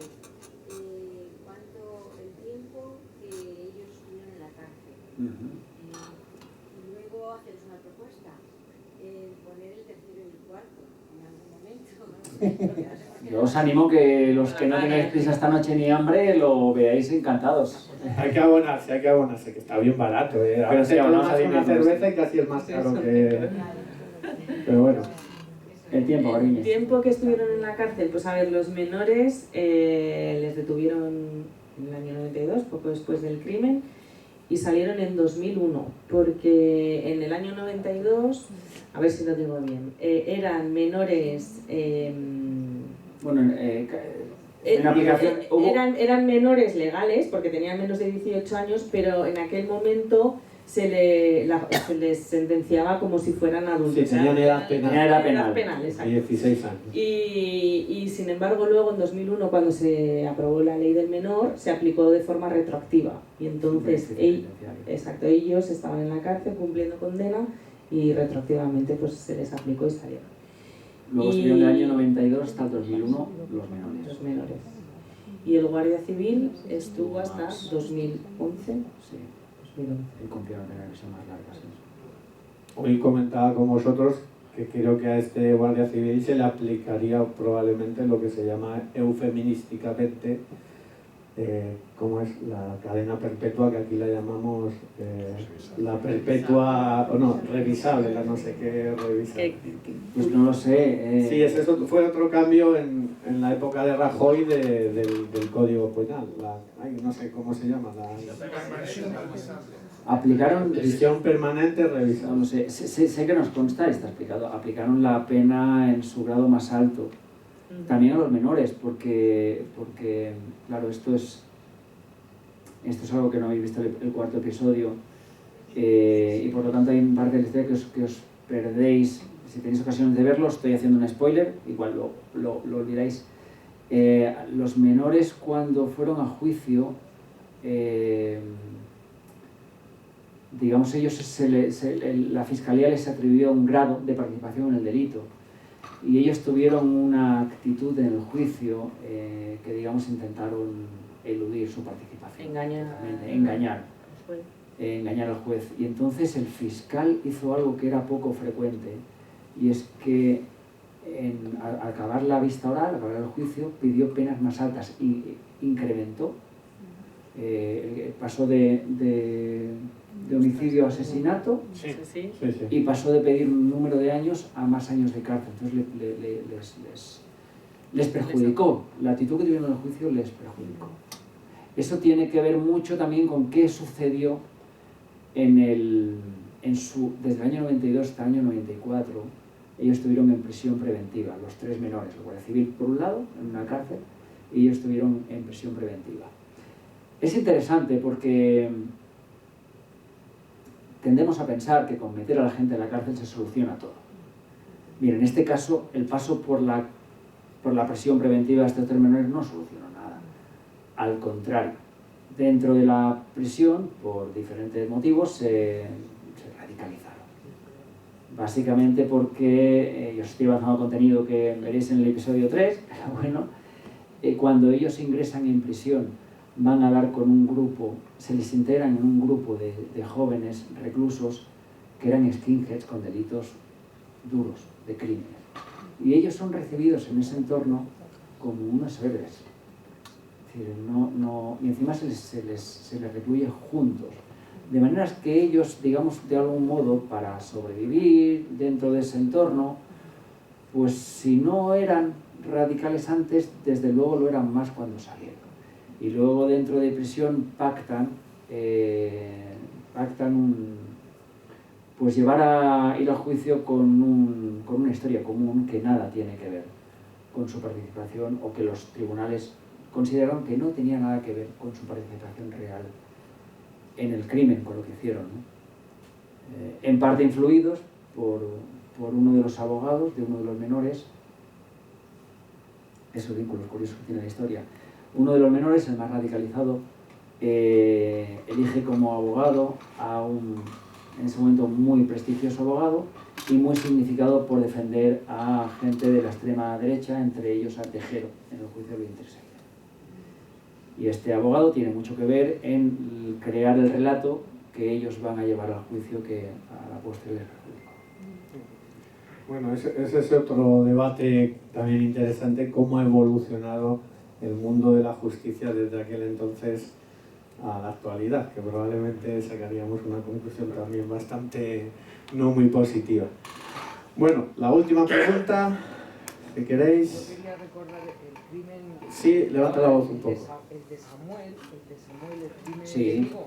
cuánto el tiempo que ellos estuvieron en la cárcel. Y luego hacerles una propuesta, poner el tercero y el cuarto en algún momento.
Yo os animo que los que no tengáis prisa esta noche ni hambre lo veáis encantados.
Hay que abonarse, que está bien barato.
Pero
Ahora
sí,
te
abonamos
tomas
a
una
10
cerveza y casi es más caro que... Pero bueno.
El tiempo,
El
cariño.
tiempo que estuvieron en la cárcel, pues a ver, los menores les detuvieron en el año 92, poco después del crimen, y salieron en 2001, porque en el año 92, a ver si lo digo bien, eran menores...
Bueno, en aplicación hubo...
eran menores legales, porque tenían menos de 18 años, pero en aquel momento se les sentenciaba como si fueran adultos.
Sí, tenían edad penal.
Tenía edad penal.
Exacto.
16 años.
Y sin embargo luego en 2001, cuando se aprobó la ley del menor, se aplicó de forma retroactiva, y entonces ellos estaban en la cárcel cumpliendo condena y retroactivamente pues se les aplicó y salieron.
Luego estuvieron del año 92 hasta el 2001 los menores.
Y el guardia civil estuvo hasta 2011.
Sí, y cumplieron penas que son más largas. ¿Sí?
Hoy comentaba con vosotros que creo que a este guardia civil se le aplicaría probablemente lo que se llama eufemísticamente, como es la cadena perpetua, que aquí la llamamos la perpetua, o no, revisable, la no sé qué revisable.
Pues no lo sé.
Sí, eso fue otro cambio en la época de Rajoy del Código Penal, no sé cómo se llama,
Aplicaron...
prisión permanente revisable.
No lo sé, sé que nos consta, está explicado, aplicaron la pena en su grado más alto. También a los menores, porque claro, esto es algo que no habéis visto el cuarto episodio, y por lo tanto hay un parte de la historia que os perdéis. Si tenéis ocasión de verlo, estoy haciendo un spoiler, igual lo olvidáis. Los menores, cuando fueron a juicio, digamos, la fiscalía les atribuyó un grado de participación en el delito, y ellos tuvieron una actitud en el juicio que, digamos, intentaron eludir su participación. Engañar al juez. Y entonces el fiscal hizo algo que era poco frecuente, y es que al acabar la vista oral, al acabar el juicio, pidió penas más altas y incrementó. Pasó de de homicidio o asesinato,
Sí.
Sí.
Sí, sí.
y pasó de pedir un número de años a más años de cárcel. Entonces les perjudicó, la actitud que tuvieron en el juicio les perjudicó. Eso tiene que ver mucho también con qué sucedió desde el año 92 hasta el año 94. Ellos estuvieron en prisión preventiva, los 3 menores, la Guardia Civil por un lado, en una cárcel, y ellos estuvieron en prisión preventiva. Es interesante porque tendemos a pensar que con meter a la gente en la cárcel se soluciona todo. Bien, en este caso, el paso por la prisión preventiva de estos 3 menores no solucionó nada. Al contrario, dentro de la prisión, por diferentes motivos, se radicalizaron. Básicamente porque yo estoy avanzando contenido que veréis en el episodio 3, pero bueno, cuando ellos ingresan en prisión van a dar con un grupo, se les integran en un grupo de jóvenes reclusos que eran skinheads con delitos duros, de crímenes. Y ellos son recibidos en ese entorno como unos héroes. Es decir, y encima se les recluye juntos. De maneras que ellos, digamos, de algún modo, para sobrevivir dentro de ese entorno, pues si no eran radicales antes, desde luego lo eran más cuando salieron. Y luego dentro de prisión pactan pues llevar a ir al juicio con una historia común que nada tiene que ver con su participación, o que los tribunales consideraron que no tenía nada que ver con su participación real en el crimen, con lo que hicieron, ¿no? En parte influidos por uno de los abogados de uno de los menores. Esos vínculos curiosos que tiene la historia. Uno de los menores, el más radicalizado, elige como abogado a un, en ese momento, muy prestigioso abogado y muy significado por defender a gente de la extrema derecha, entre ellos a Tejero, en el juicio del 23F. Y este abogado tiene mucho que ver en crear el relato que ellos van a llevar al juicio, que a la postre les perjudicó.
Bueno, ese es otro debate también interesante, cómo ha evolucionado el mundo de la justicia desde aquel entonces a la actualidad, que probablemente sacaríamos una conclusión también bastante no muy positiva. Bueno, la última pregunta, si queréis.
Yo quería recordar el crimen...
Sí, levanta la voz un poco.
El de Samuel, el crimen
Sí.
de Vigo,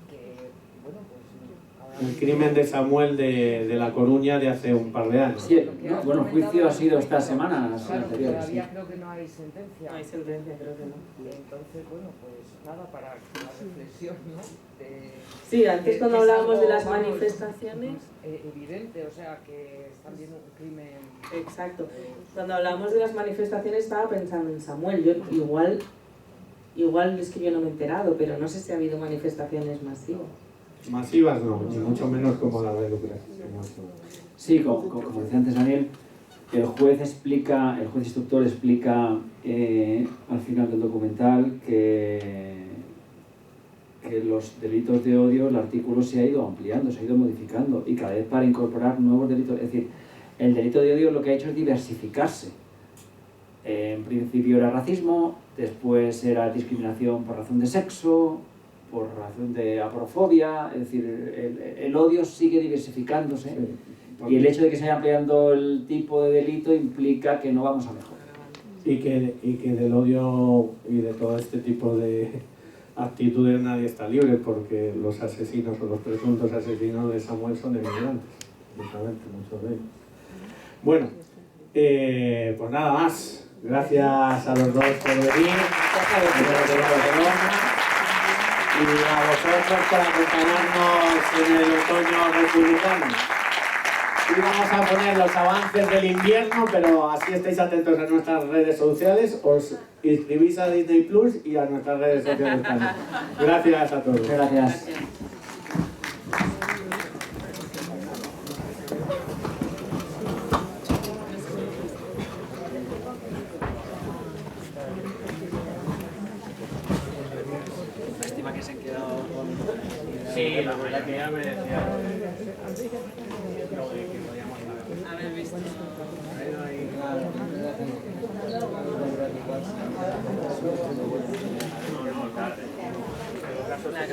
que, bueno, pues... ahora
El crimen de Samuel de La Coruña de hace un par de años.
Sí, no, bueno, el juicio ha sido esta semana, las
claro,
anteriores.
todavía
Sí.
creo que no hay sentencia.
No hay sentencia, creo que no.
Y entonces, bueno, pues nada, para la reflexión, ¿no?
Sí, antes cuando
es
hablábamos de
algo,
las
vamos,
manifestaciones...
evidente, o sea, que es también un crimen...
Exacto. Cuando hablábamos de las manifestaciones estaba pensando en Samuel. Yo igual es que yo no me he enterado, pero no sé si ha habido manifestaciones masivas.
Masivas no, ni mucho menos como la de Lucrecia.
Sí, como decía antes Daniel, el juez instructor explica al final del documental que los delitos de odio, el artículo se ha ido ampliando, se ha ido modificando, y cada vez para incorporar nuevos delitos. Es decir, el delito de odio lo que ha hecho es diversificarse. En principio era racismo, después era discriminación por razón de sexo, por razón de aporofobia. Es decir, el odio sigue diversificándose, y el hecho de que se vaya ampliando el tipo de delito implica que no vamos a mejorar.
Y que del odio y de todo este tipo de actitudes nadie está libre, porque los asesinos o los presuntos asesinos de Samuel son emigrantes, justamente, muchos de ellos. Bueno, pues nada más. Gracias a los dos por venir. Y a vosotros por acompañarnos en el otoño republicano. Y vamos a poner los avances del invierno, pero así estáis atentos a nuestras redes sociales, os inscribís a Disney Plus y a nuestras redes sociales también. Gracias a todos.
Gracias. Lástima que se han quedado con...
Sí, la verdad que ya me decía lo de que podía